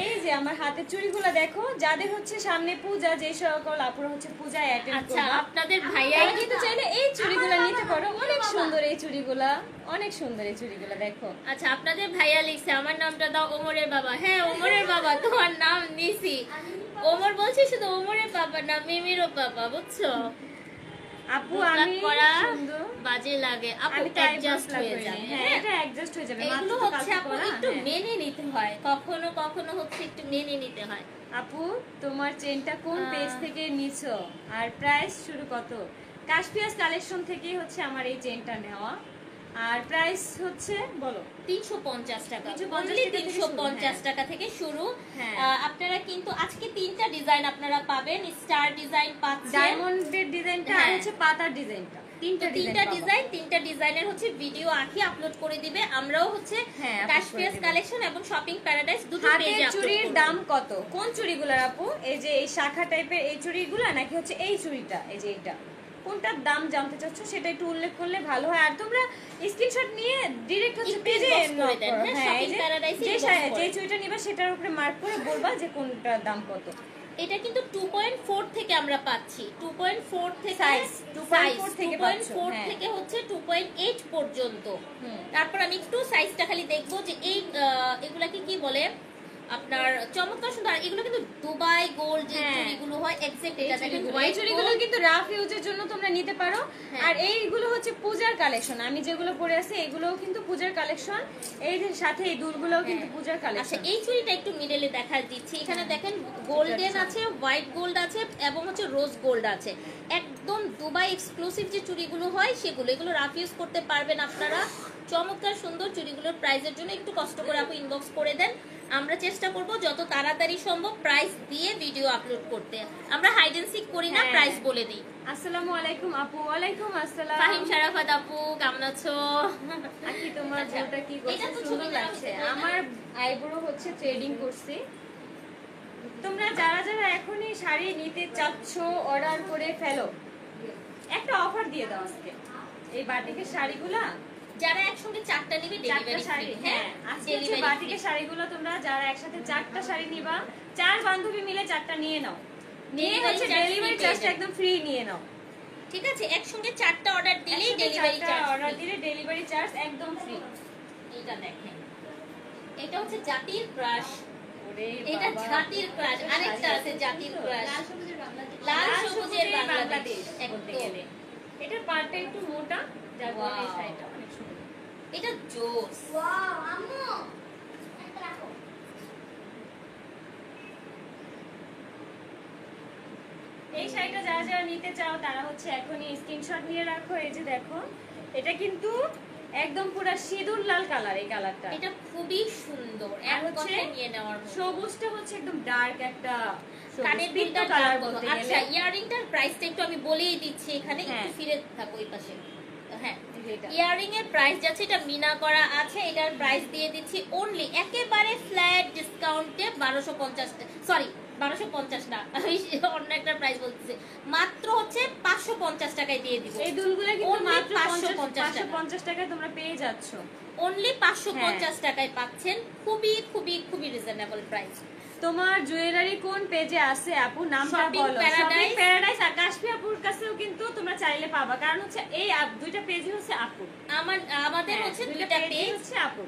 এই যে আমার হাতের চুড়িগুলো দেখো, যাদের হচ্ছে সামনে পূজা, যে সকল আপুরা হচ্ছে পূজায় অ্যাটেন্ড আচ্ছা, করবে আপনাদের ভাইয়া তারা কিন্তু চাইলে এই চুড়িগুলো নিতে পারো, অনেক সুন্দর এই চুড়িগুলা, অনেক সুন্দর এই চুড়িগুলা দেখো। আচ্ছা, আপনাদের ভাইয়া লিখছে আমার নামটা দাও ওমরের বাবা। হ্যাঁ ওমরের বাবা, তোমার নাম নিছি। ওমর বলছি শুধু ওমরের বাবা না, মিমিরও বাবা, বুঝছো? আপু বুকলাক আমি করা সুন্দর, বাজে লাগে আপু, আমি অ্যাডজাস্ট হয়ে করি। যাবে। হ্যাঁ হ্যাঁ, এটা অ্যাডজাস্ট হয়ে যাবে। এগুলো মাত্র তো হচ্ছে কাজ আপু করা, একটু হ্যাঁ। মেনে নিতে হয়, কখনো কখনো হচ্ছে একটু মেনে নিতে হয়। আপু তোমার চেনটা কোন পেজ থেকে নিছো আর প্রাইস শুরু কত? কাশপিয়াস কালেকশন থেকেই হচ্ছে আমার এই চেনটা নেওয়া, আর প্রাইস হচ্ছে বলো 350 টাকা, 350 অনলি টাকা থেকে 350 টাকা থেকে শুরু। হ্যাঁ। আপনারা কিন্তু আজকে তিনটা ডিজাইন আপনারা পাবেন, স্টার ডিজাইন পাচ্ছেন, ডায়মন্ডের ডিজাইনটা আর হ্যাঁ। হচ্ছে পাতার ডিজাইনটা, তিনটা তিনটা ডিজাইনের হচ্ছে ভিডিও আঁকি আপলোড করে দিবে। আমরাও হচ্ছে হ্যাঁ, upload কাশপিয়াস করে দিবো। কালেকশন এবং শপিং প্যারাডাইস দুটো হাতের পেজে আপলোড চুড়ির করব। দাম কত? কোন চুড়িগুলোর আপু? এই যে এই শাখা টাইপের এই চুড়িগুলা নাকি হচ্ছে এই চুড়িটা, এই যে এটা, কোনটার দাম জানতে চাচ্ছ সেটা একটু উল্লেখ করলে ভালো হয়। আর তোমরা স্ক্রিনশট নিয়ে ডাইরেক্ট হচ্ছে একটু পেজে inbox করে নক দেন, করো। হ্যাঁ, হ্যাঁ এই shopping যে paradise এ যে inbox করে। যে চুড়িটা নিবা সেটার উপরে মার্ক করে বলবা যে কোনটার দাম কত। এটা কিন্তু 2.4 থেকে আমরা পাচ্ছি, 2.4 থেকে Size, 2.4 থেকে পাচ্ছো, 2.4 হ্যাঁ। থেকে হচ্ছে 2.8 পর্যন্ত। হুম। তারপর আমি একটু সাইজটা খালি দেখবো যে এই এগুলাকে কি বলে আপনার, চমৎকার সুন্দর। আর এগুলো কিন্তু দুবাই গোল্ড যে হ্যাঁ। চুড়িগুলো হয়, এক্সাক্ট এই এটা দেখেন, চুড়িগুলো white gold। কিন্তু রাফ ইউজের জন্য তোমরা নিতে পারো। হ্যাঁ। আর এইগুলো হচ্ছে পূজার কালেকশন, আমি যেগুলো পরে আছি এগুলোও কিন্তু পূজার কালেকশন, এই যে সাথে এই দুলগুলোও কিন্তু পূজার আচ্ছা, কালেকশন। এই চুড়িটা একটু মিডলে দেখা দিচ্ছি। এখানে দেখেন গোল্ডেন আছে, হোয়াইট গোল্ড আছে এবং হচ্ছে রোজ গোল্ড আছে। একদম দুবাই এক্সক্লুসিভ যে চুড়িগুলো হয় সেগুলো, এগুলো রাফ ইউজ করতে পারবেন আপনারা। চমৎকার সুন্দর চুড়িগুলোর প্রাইসের জন্য একটু কষ্ট করে আপু ইনবক্স করে দেন, আমরা চেষ্টা করব যত তাড়াতাড়ি সম্ভব প্রাইস দিয়ে ভিডিও আপলোড করতে। আমরা হাইড এন্ড সিক করি না, হ্যাঁ। প্রাইস বলে দিই। আসসালামু আলাইকুম আপু। ওয়ালাইকুম আসসালাম। ফাহিম শারাফাত আপু কেমন আছো? আকি তোমার আচ্ছা, বউটা কি এটা করছে? তো সুন্দর ছবি দেওয়া লাগছে। হয়েছে, তাই না? আমার আইব্রো হচ্ছে থ্রেডিং করছি। তোমরা যারা যারা এখনই শাড়ি নিতে চাচ্ছ অর্ডার করে ফেলো, একটা অফার দিয়ে দাও আজকে এই বাটিকের শাড়িগুলা, যারা একসঙ্গে চারটা নিবে চারটা ডেলিভারি শাড়ি। ফ্রি। হ্যাঁ হ্যাঁ, আজকে হচ্ছে ডেলিভারি বাটিকের শাড়িগুলো তোমরা যারা একসাথে চারটা শাড়ি নিবা, চার বান্ধবী মিলে চারটা নিয়ে নাও, নিয়ে Delivery হচ্ছে charge ডেলিভারি free চার্জটা পেয়ে একদম ফ্রি নিয়ে নাও। ঠিক আছে, একসঙ্গে চারটা অর্ডার দিলেই ডেলিভারি চার্জ অর্ডার দিলে ডেলিভারি চার্জ একদম ফ্রি। এটা দেখেন, এটা হচ্ছে জাতির ক্রাশ, ওরে এটা বাবা, জাতির ক্রাশ। আরেকটা আছে জাতির ক্রাশ, লাল সবুজের বাংলাদেশ বলতে একদম। গেলে এটার পার্টটা একটু মোটা, যার কারণে এই Wow. শাড়িটা অনেক সুন্দর। এটা জোস। এই শাড়িটা যারা যারা নিতে চাও তারা হচ্ছে এখনই স্ক্রিনশট নিয়ে রাখো। এই যে দেখো, এটা কিন্তু একদম পুরো সিঁদুর লাল কালার, এই কালারটা। এটা খুবই সুন্দর, আর এক হচ্ছে কথায় নিয়ে নেওয়ার মতো। সবুজটা হচ্ছে একদম ডার্ক একটা কানের পিত্ত দুলটা কালার কালার বলতে আচ্ছা, গেলে। ইয়াররিংটার প্রাইসটা একটু আমি বলেই দিচ্ছি এখানে, একটু হ্যাঁ। ফিরে থাকো ওই পাশে। হ্যাঁ, এটা। ইয়াররিং এর প্রাইস যাচ্ছে, এটা মিনা করা আছে, এটার প্রাইস দিয়ে দিচ্ছি অনলি একেবারে ফ্ল্যাট ডিসকাউন্টে 1250, সরি 1250 না, আমি অন্য একটা প্রাইস বলতেছি, মাত্র হচ্ছে 550 টাকায় দিয়ে দিব। এই দুলগুলো কিন্তু Only মাত্র 50 550 টাকা। 550 টাকায় তোমরা পেয়ে যাচ্ছ। অনলি 550 টাকায় পাচ্ছেন, খুবই খুবই খুবই রিজনেবল প্রাইস। তোমার জুয়েলারি কোন পেজে আছে আপু, নামটা Shopping বলো। Paradise। শপিং প্যারাডাইস আর কাশফি আপুর কাছেও কিন্তু তোমরা চাইলে পাবা, কারণ হচ্ছে এই দুইটা পেজই হচ্ছে আপু। আমাদের হচ্ছে দুইটা পেজ হচ্ছে আপু।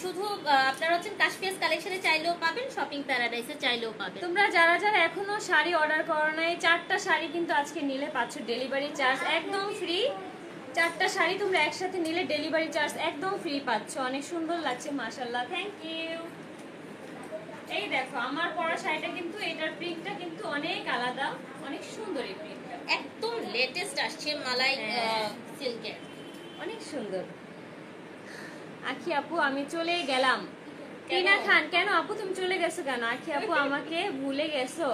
শুধু আপনারা হচ্ছেন কাশফিয়াস কালেকশনে চাইলেও পাবেন, শপিং প্যারাডাইসে চাইলেও পাবেন। তোমরা যারা যারা এখনো শাড়ি অর্ডার করো নাই, 4টা শাড়ি কিন্তু আজকে নিলে পাচ্ছ ডেলিভারি চার্জ একদম ফ্রি। 4টা শাড়ি তোমরা একসাথে নিলে ডেলিভারি চার্জ একদম ফ্রি পাচ্ছ। অনেক সুন্দর লাগছে মাশাআল্লাহ, থ্যাংক ইউ। এই দেখো আমার পরা শাড়িটা কিন্তু এটার প্রিন্টটা কিন্তু অনেক আলাদা, অনেক সুন্দর এই প্রিন্টটা, একদম লেটেস্ট আসছে মালাই সিল্কের, অনেক সুন্দর। আখি আপু আমি চলে গেলাম। টিনা খান, কেন আপু তুমি চলে গেছো কেন? আখি আপু আমাকে ভুলে গেছো?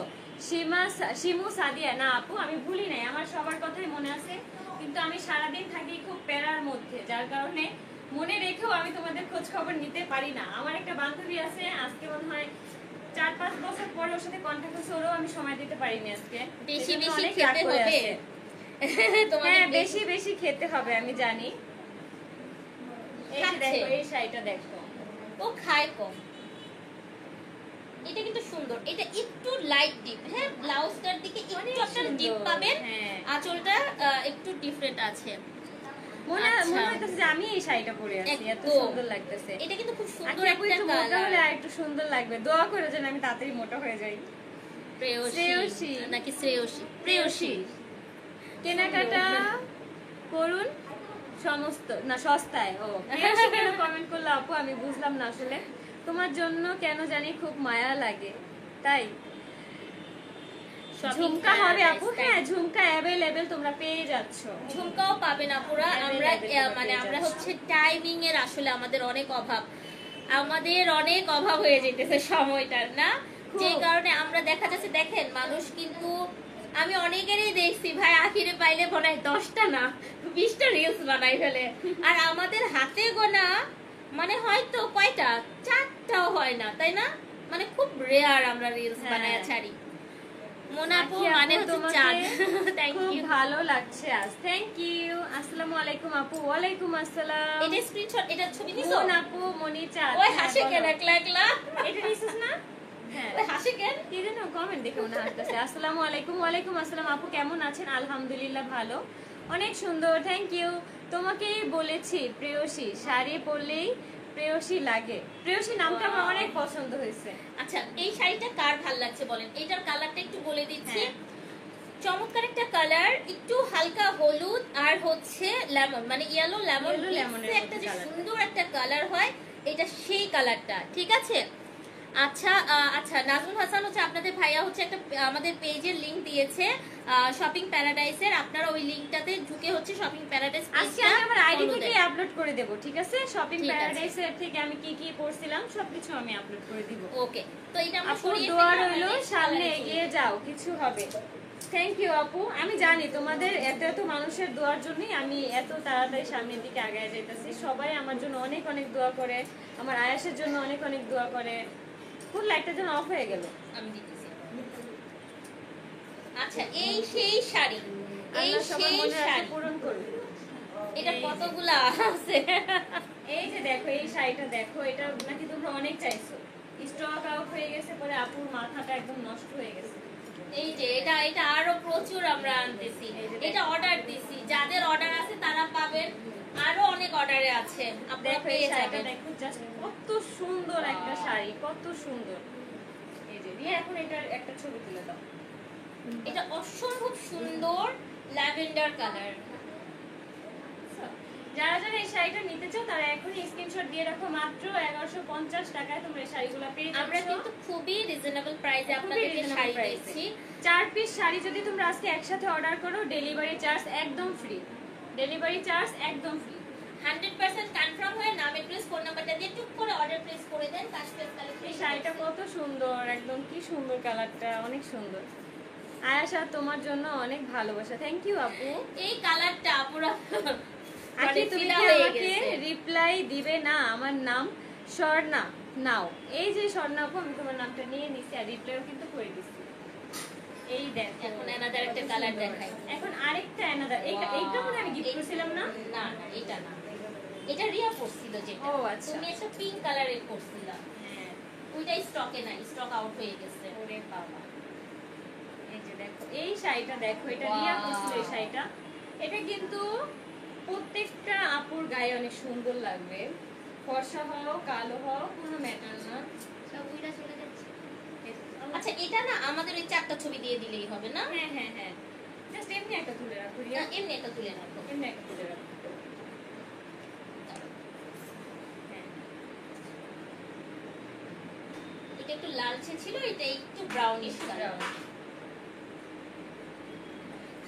শিমু সাদিয়া, না আপু আমি ভুলি নাই, আমার সবার কথাই মনে আছে, কিন্তু আমি সারাদিন থাকি খুব প্যারার মধ্যে, যার কারণে মনে রেখেও আমি তোমাদের খোঁজ খবর নিতে পারি না। আমার একটা বান্ধবী আছে, আজকে মনে হয় 4-5 বছর পরে ওর সাথে কন্ট্যাক্ট হচ্ছে, ওরও আমি সময় দিতে পারিনি আজকে। বেশি এজন্য বেশি অনেক খেতে রাগ করে হবে। আছে। তোমাদের হ্যাঁ বেশি বেশি খেতে হবে আমি জানি। এই যে খাচ্ছে। দেখো এই শাড়িটা দেখো, ও খায় কম। এটা কিন্তু সুন্দর, এটা একটু লাইট ডিপ, হ্যাঁ ব্লাউজটার দিকে একটু আপনারা ডিপ পাবেন, হ্যাঁ। আঁচলটা একটু ডিফারেন্ট আছে। মনে আচ্ছা। মনে হইতেছে যে আমি এই শাড়িটা পরে আছি, এত একদম। সুন্দর লাগতেছে। এটা কিন্তু খুব সুন্দর আচ্ছা আপু একটা একটু মোটা হলে কালার। আর একটু সুন্দর লাগবে, দোয়া করে যেন আমি তাড়াতাড়ি মোটা হয়ে যাই। শ্রেয়সী। নাকি শ্রেয়সী? প্রেয়সী। কেনাকাটা করুন সমস্ত না সস্তায়। ও প্রেয়সী কেন কমেন্ট করলো আপু আমি বুঝলাম না আসলে। তোমার জন্য কেন জানি খুব মায়া লাগে, তাই ঝুমকা হবে আপু? হ্যাঁ ঝুমকা অ্যাভেলেবেল তোমরা পেয়ে যাচ্ছ। ঝুমকাও পাবেন আপুরা। আমরা Available মানে পেয়ে আমরা যাচ্ছ। হচ্ছে টাইমিং এর আসলে আমাদের অনেক অভাব, আমাদের অনেক অভাব হয়ে যেতেছে সময়টার না, যে কারণে আমরা দেখা যাচ্ছে দেখেন মানুষ কিন্তু আমি অনেকেরই দেখছি ভাই আখিরে পাইলে বানায় 10টা না 20টা রিলস বানাই ফেলে, আর আমাদের হাতে গোনা মানে হয়তো কয়টা 4টাও হয় না, তাই না? মানে খুব রেয়ার আমরা রিলস হ্যাঁ। বানায় ছাড়ি। মোনাপু আখি আপু, মানে হচ্ছে তোমাকে চাঁদ। থ্যাংক খুব ইউ। ভালো লাগছে আজ, থ্যাংক ইউ। আসসালামু আলাইকুম আপু। ওয়ালাইকুম আসসালাম। এটা স্ক্রিনশট, এটা ছবি নিছো? মন আপু মনি চাঁদ। ওই হ্যাঁ, হাসে বলো। কেন একলা একলা? এটা নিছিস না? হ্যাঁ ওই হাসে কেন? কি যেন কমেন্ট দেখে মনে হাসতেছে। আসসালামু আলাইকুম। ওয়ালাইকুম আসসালাম আপু, কেমন আছেন? আলহামদুলিল্লাহ ভালো, অনেক সুন্দর, থ্যাংক ইউ। তোমাকেই বলেছি প্রেয়সী, শাড়ি পরলেই প্রেয়সী লাগে। প্রেয়সী নামটা আমার অনেক পছন্দ হয়েছে। আচ্ছা এই শাড়িটা কার ভালো লাগছে বলেন? এটার কালারটা একটু বলে দিচ্ছি। হ্যাঁ। চমৎকার একটা কালার, একটু হালকা হলুদ আর হচ্ছে লেমন, মানে ইয়েলো লেমন Yellow lemon এর একটা মধ্যে যে colour। সুন্দর একটা কালার হয়, এটা সেই কালারটা, ঠিক আছে? আচ্ছা আচ্ছা নাজমুল হাসান হচ্ছে আপনাদের ভাইয়া হচ্ছে একটা আমাদের পেজের লিংক দিয়েছে শপিং প্যারাডাইসের, আপনারা ওই লিংকটাতে ঢুকে হচ্ছে শপিং প্যারাডাইস আজকে আমি আমার আইডি থেকে আপলোড করে দেব, ঠিক আছে? শপিং ঠিক আছে। প্যারাডাইসের থেকে আমি কি কি পড়ছিলাম সবকিছু আমি আপলোড করে দিব। ওকে, তো এটা আমরা আপু সরিয়ে দোয়া ফেলি, রইলো, আমরা next সামনে colour এ এগিয়ে যাও, কিছু হবে। থ্যাংক ইউ আপু, আমি জানি তোমাদের এত এত মানুষের দোয়ার জন্যই আমি এত তাড়াতাড়ি সামনের দিকে আগায় যাইতেছি। সবাই আমার জন্য অনেক অনেক দোয়া করে, আমার আয়াসের জন্য অনেক অনেক দোয়া করে। ফুল লাইটটা যেন অফ হয়ে গেল। আমি দিতেছি। আচ্ছা এই সেই শাড়ি, এই আল্লাহ সবার সেই মনে আশা শাড়ি, পূরণ করুন। এটা এই যে। কতগুলা আছে? এই যে দেখো এই শাড়িটা দেখো, এটা নাকি তোমরা অনেক চাইছো, স্টক আউট হয়ে গেছে, পরে আপুর মাথাটা একদম নষ্ট হয়ে গেছে। এই যে এটা এটা আরো প্রচুর আমরা আনতেছি, এই যে এটা অর্ডার দিছি, যাদের অর্ডার আছে তারা পাবেন, আরো অনেক অর্ডারে আছে আপনারা দেখো এই পেয়ে শাড়িটা যাবেন। দেখো, জাস্ট কত সুন্দর একটা শাড়ি, কত সুন্দর। এই যে দিয়ে এখন এটার একটা ছবি তুলে দাও। এটা অসম্ভব সুন্দর ল্যাভেন্ডার কালার। যারা যারা এই শাড়িটা নিতে চাও তারা এখনই স্ক্রিনশট দিয়ে রাখো, মাত্র 1150 টাকায় তোমরা এই শাড়িগুলো পেয়ে যাচ্ছ। আমরা কিন্তু খুবই রিজনেবল প্রাইসে আপনাদেরকে শাড়ি দিচ্ছি। 4 পিস শাড়ি যদি তোমরা আজকে একসাথে অর্ডার করো, ডেলিভারি চার্জ একদম ফ্রি, ডেলিভারি চার্জ একদম ফ্রি। 100% কনফার্ম হয়ে নাম এড্রেস ফোন নাম্বারটা দিয়ে টুক করে অর্ডার প্লেস করে দেন। এই শাড়িটা কত সুন্দর, একদম কি সুন্দর কালারটা, অনেক সুন্দর। আয়াশা তোমার জন্য অনেক ভালোবাসা, থ্যাংক ইউ আপু। এই কালারটা পুরো আজকে তুমি কি আমাকে রিপ্লাই দিবে না? আমার নাম স্বর্ণা নাও। এই যে স্বর্ণা আপু, আমি তোমার নামটা নিয়ে নিছি আর রিপ্লাইও কিন্তু করে দিছি। এই দেখো এখন another একটা কালার দেখাই। এখন আরেকটা অ্যানাদার, এইটা মনে হয় আমি গিফট করেছিলাম না? না না এটা না, এটা রিয়া পরছিল যেটা। ও আচ্ছা। তুমি একটা পিঙ্ক কালারের পরছিলা। হ্যাঁ ওইটাই স্টকে নাই, স্টক আউট হয়ে গেছে। ওরে বাবা, এই যে দেখো এই শাড়িটা দেখো, এটা রিয়া পরছিল এই শাড়িটা। এটা কিন্তু প্রত্যেকটা আপুর গায়ে অনেক সুন্দর লাগবে, ফর্সা হও কালো হও কোনো ম্যাটার না। সব উইরা চলে যাচ্ছে। আচ্ছা এটা না আমাদের ওই চারটা ছবি দিয়ে দিলেই হবে না? হ্যাঁ হ্যাঁ হ্যাঁ, জাস্ট এমনি একটা তুলে রাখো না, রিয়া, এমনি একটা তুলে রাখো। এমনি একটা তুলে রাখো। হ্যাঁ এটা একটু লালচে ছিল, এটা একটু ব্রাউনিশ কালার।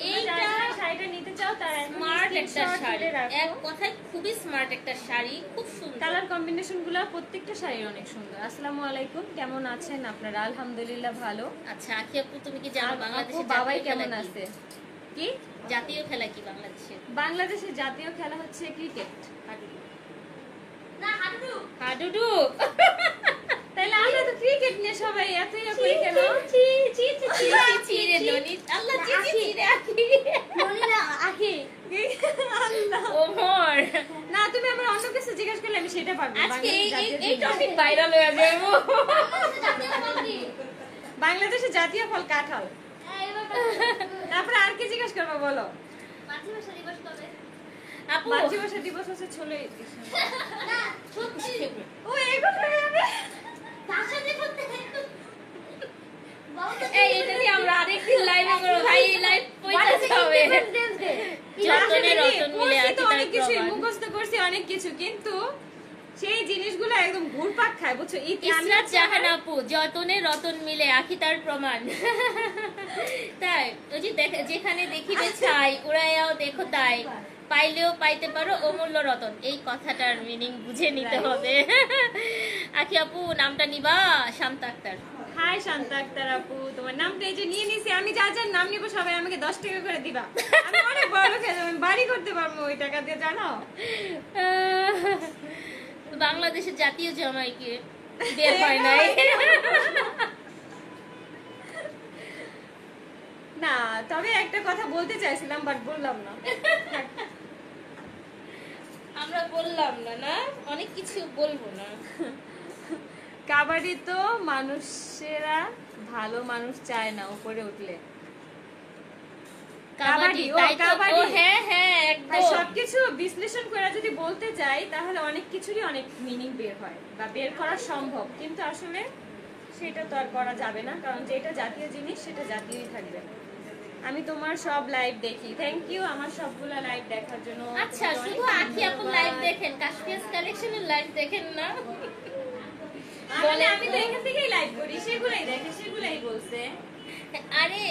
এইটা শাড়িটা নিতে চাও তার স্মার্ট একটা শাড়ি, এক কথায় খুবই স্মার্ট একটা শাড়ি, খুব সুন্দর। কালার কম্বিনেশন গুলো প্রত্যেকটা শাড়ি অনেক সুন্দর। আসসালামু আলাইকুম, কেমন আছেন আপনারা? আলহামদুলিল্লাহ ভালো। আচ্ছা আখি আপু, তুমি কি জানো বাংলাদেশের বাবাই জাতীয় কেমন খেলা কি? আছে? কি জাতীয় খেলা কি বাংলাদেশের? বাংলাদেশের জাতীয় খেলা হচ্ছে ক্রিকেট। না, হাডুডু। হাডুডু। তাইলে আমরা তো ক্রিকেট নিয়ে সবাই এত ইয়ে করি কেন? চি চি চি চি চি রে ননি, আল্লাহ চি চি চি রে আখি। ননি না আখি। আল্লাহ। ওমর, না তুমি আমার অন্য কিছু জিজ্ঞেস করলে আমি সেটা পারবো। আজকে বাংলাদেশের এই জাতীয় টপিক ভাইরাল হয়ে যাবে। বাংলাদেশের জাতীয় ফল কাঁঠাল। তারপরে আর কি জিজ্ঞেস করবো বলো? মাতৃভাষা দিবস কবে? আপু মাতৃভাষা দিবস হচ্ছে 16 ডিসেম্বর। না, সত্যি ও এগুলো হবে। ভাষা দিবস এই এটা দিয়ে আমরা আরেকদিন লাইভে করব ভাই, এই লাইভ পয়সা হবে। যতনে রতন মিলে আমি আছি তো তার অনেক কিছু প্রমাণ। মুখস্থ করছি অনেক কিছু, কিন্তু সেই জিনিসগুলো একদম ঘুরপাক খায় বুঝছো। ইসরাত জাহান আপু, যতনে রতন মিলে আখি তার প্রমাণ। তাই ওই যে যেখানে দেখিবে ছাই উড়াইয়াও দেখো তাই, পাইলেও পাইতে পারো অমূল্য রতন। এই কথাটার মিনিং বুঝে নিতে হবে। আখি আপু নামটা নিবা? শান্তা আক্তার। হাই শান্তা আক্তার আপু, তোমার নামটা এই যে নিয়ে নিছি আমি। যার যার নাম নিব সবাই আমাকে 10 টাকা করে দিবা। আমি অনেক বড় লোক হয়ে যাবো, আমি বাড়ি করতে পারবো ওই টাকা দিয়ে, জানো? বাংলাদেশের জাতীয় জামাইকে বের হয় নাই। না তবে একটা কথা বলতে চাইছিলাম বাট বললাম না। আমরা বললাম না, না অনেক কিছু বলবো না। কাবাডি তো মানুষেরা ভালো মানুষ চায় না উপরে উঠলে। কাবাডি, ও তাই তো? কাবাডি। ও হ্যাঁ হ্যাঁ আর একদম। সবকিছু বিশ্লেষণ করে যদি বলতে যাই তাহলে অনেক কিছুরই অনেক মিনিং বের হয় বা বের করা সম্ভব, কিন্তু আসলে সেটা তো আর করা যাবে না, কারণ যেটা জাতীয় জিনিস সেটা জাতীয়ই থাকবে। আমি তোমার সব লাইভ দেখি, থ্যাংক ইউ আমার সবগুলা লাইভ দেখার জন্য। আচ্ছা, শুধু আখি আপু লাইভ দেখেন, কাশ্মীর কালেকশনের লাইভ দেখেন না? বলে আমি তো এখান থেকেই লাইভ করি, সেগুলাই দেখে, সেগুলাই বলছে। আরে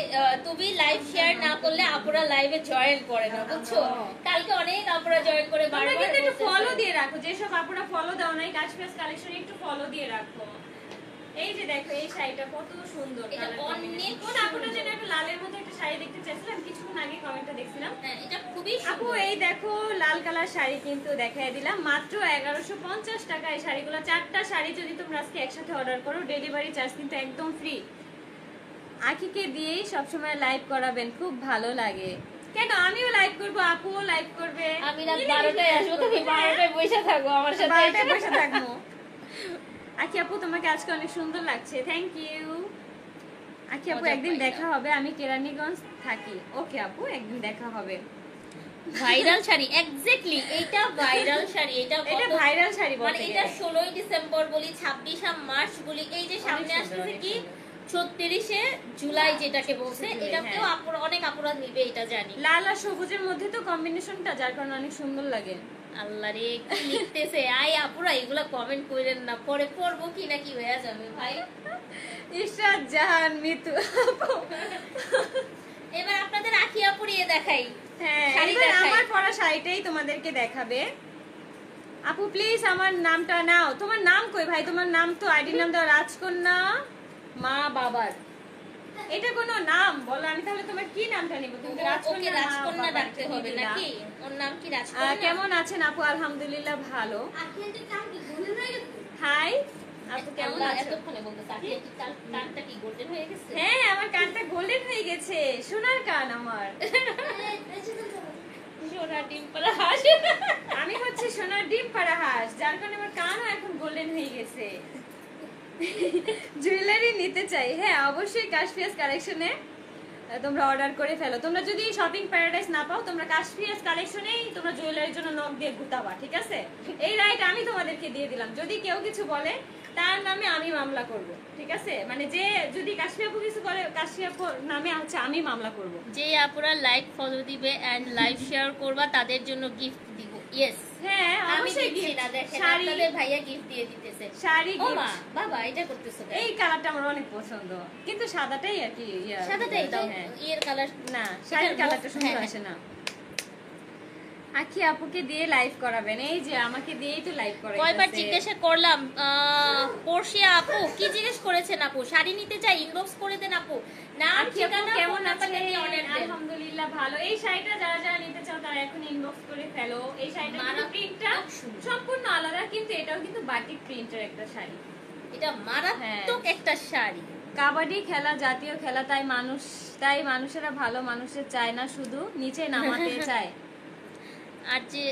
তুমি লাইভ শেয়ার না করলে আপুরা লাইভে জয়েন করে না, বুঝছো? কালকে অনেক আপুরা জয়েন করে তোমরা বারবার কিন্তু একটু বলতেছে। ফলো দিয়ে রাখো, যেসব আপুরা ফলো দাও নাই কাশ্মীর কালেকশন একটু ফলো দিয়ে রাখো। এই যে দেখো এই শাড়িটা কত সুন্দর, এটা কালার অনেক কম্বিনেশন। কোন আপুটা যেন একটা লালের মধ্যে একটা শাড়ি দেখতে চাইছিলাম, কিছুক্ষণ আগে কমেন্টটা দেখছিলাম। হ্যাঁ, এটা খুবই আপু সুন্দর। এই দেখো লাল কালার শাড়ি কিন্তু দেখাই দিলাম মাত্র 1150 টাকা। এই শাড়িগুলো 4টা শাড়ি যদি তোমরা আজকে একসাথে অর্ডার করো ডেলিভারি চার্জ কিন্তু একদম ফ্রি। আখিকে দিয়েই সবসময় লাইভ করাবেন, খুব ভালো লাগে। কেন আমিও লাইভ করব, আপুও লাইভ করবে। আমি রাত 12টায় আসবো, তুমি 12টায় বসে থাকো আমার সাথে। 12টায় বসে থাকবো। আখি আপু তোমাকে আজকে অনেক সুন্দর লাগছে, থ্যাংক ইউ। আখি আপু মজা একদিন পাইলাম। দেখা হবে, আমি কেরানীগঞ্জ থাকি। ওকে আপু একদিন দেখা হবে। ভাইরাল শাড়ি, এক্স্যাক্টলি এটা ভাইরাল শাড়ি। এটা এটা কত- ভাইরাল শাড়ি মানে বলতে এটা গেলে। 16ই ডিসেম্বর বলি, 26 মার্চ বলি, এই যে সামনে অনেক সুন্দর, আসতেছে অনেক কি সুন্দর। 36শে জুলাই যেটাকে বলছে, জুলাই, এটাতেও হ্যাঁ। আপুরা অনেক আপুরা নিবে, এটা জানি। লাল আর সবুজের মধ্যে তো কম্বিনেশনটা যার কারণে অনেক সুন্দর লাগে। আল্লাহ রে কি লিখতেছে, আই আপুরা এগুলা কমেন্ট কইরেন না, পরে পড়বো কি না কি হয়ে যাবে ভাই। ইশরাত জাহান মিতু আপু। এবার আপনাদের আখি আপু নিয়ে দেখাই। হ্যাঁ শাড়ি এবার দেখাই। আমার পরা শাড়িটাই তোমাদেরকে দেখাবে। আপু প্লিজ আমার নামটা নাও। তোমার নাম কই ভাই? তোমার নাম তো আইডি নাম দাও রাজকন্যা মা বাবার। এটা কোনো নাম বলো, আমি তাহলে তোমার কি নামটা নিব? তুমি তো ওকে রাজকন্যা মা রাজকন্যা বাবার ডাকতে হবে দিলা। নাকি? ওর নাম কি রাজকন্যা? কেমন আছেন আপু? আলহামদুলিল্লাহ ভালো। হাই আপু কেমন আল্লাহ, আছো? এতক্ষণে বলতেছে আখি কি কানটা কি গোল্ডেন হয়ে গেছে? হ্যাঁ আমার কানটা গোল্ডেন হয়ে গেছে, সোনার কান আমার। সোনা ডিম পাড়া হাঁস। আমি হচ্ছে সোনার ডিম জুয়েলারি নিতে চাই, হ্যাঁ অবশ্যই কাশফিয়াস কালেকশনে তোমরা অর্ডার করে ফেলো। তোমরা যদি শপিং প্যারাডাইস না পাও, তোমরা কাশফিয়াস কালেকশনেই তোমরা জুয়েলারির জন্য নক দিয়ে গুতাবা, ঠিক আছে? এই রাইট আমি তোমাদেরকে দিয়ে দিলাম। যদি কেউ কিছু বলে তার নামে আমি মামলা করব, ঠিক আছে? মানে যে যদি কাশফিয়া আপু কিছু বলে, কাশফিয়া আপুর নামে হচ্ছে আমি মামলা করব। যে আপুরা লাইক ফলো দিবে এন্ড লাইভ শেয়ার করবা তাদের জন্য গিফট দিব। ইয়েস, হ্যাঁ আমি অবশ্যই দিচ্ছি gift, না, দেখেন শাড়ি, আপনাদের ভাইয়া গিফট দিয়ে দিতেছে। শাড়ি ও gift। মা বাবা এটা করতেছো কেন? এই কালারটা আমার অনেক পছন্দ, কিন্তু সাদাটাই আর কি সাদাটাই দাও, হ্যাঁ। এর কালার না শাড়ির কালারটা সুন্দর হ্যাঁ, আসে না। আখি আপুকে দিয়ে লাইভ করাবেন, এই যে আমাকে দিয়েই তো লাইভ করাই। কয়বার জিজ্ঞাসা করলাম পর্ষিয়া আপু কি জিজ্ঞেস করেছেন আপু? শাড়ি নিতে চাই ইনবক্স করে দেন আপু। নাম আখি আপু ঠিকানা কেমন ফোন নাম্বার আছেন? দিয়ে অর্ডার দেন। আলহামদুলিল্লাহ ভালো। এই শাড়িটা যারা যারা নিতে চাও তারা এখন ইনবক্স করে ফেলো। এই শাড়িটার মারাত্মক প্রিন্টটা সুন্দর। সম্পূর্ণ আলাদা, কিন্তু এটাও কিন্তু বাটিক প্রিন্টের একটা শাড়ি। এটা মারাত্মক একটা শাড়ি। কাবাডি খেলা জাতীয় খেলা, তাই মানুষেরা ভালো মানুষের চায় না, শুধু নিচে নামাতে চায়। আর যে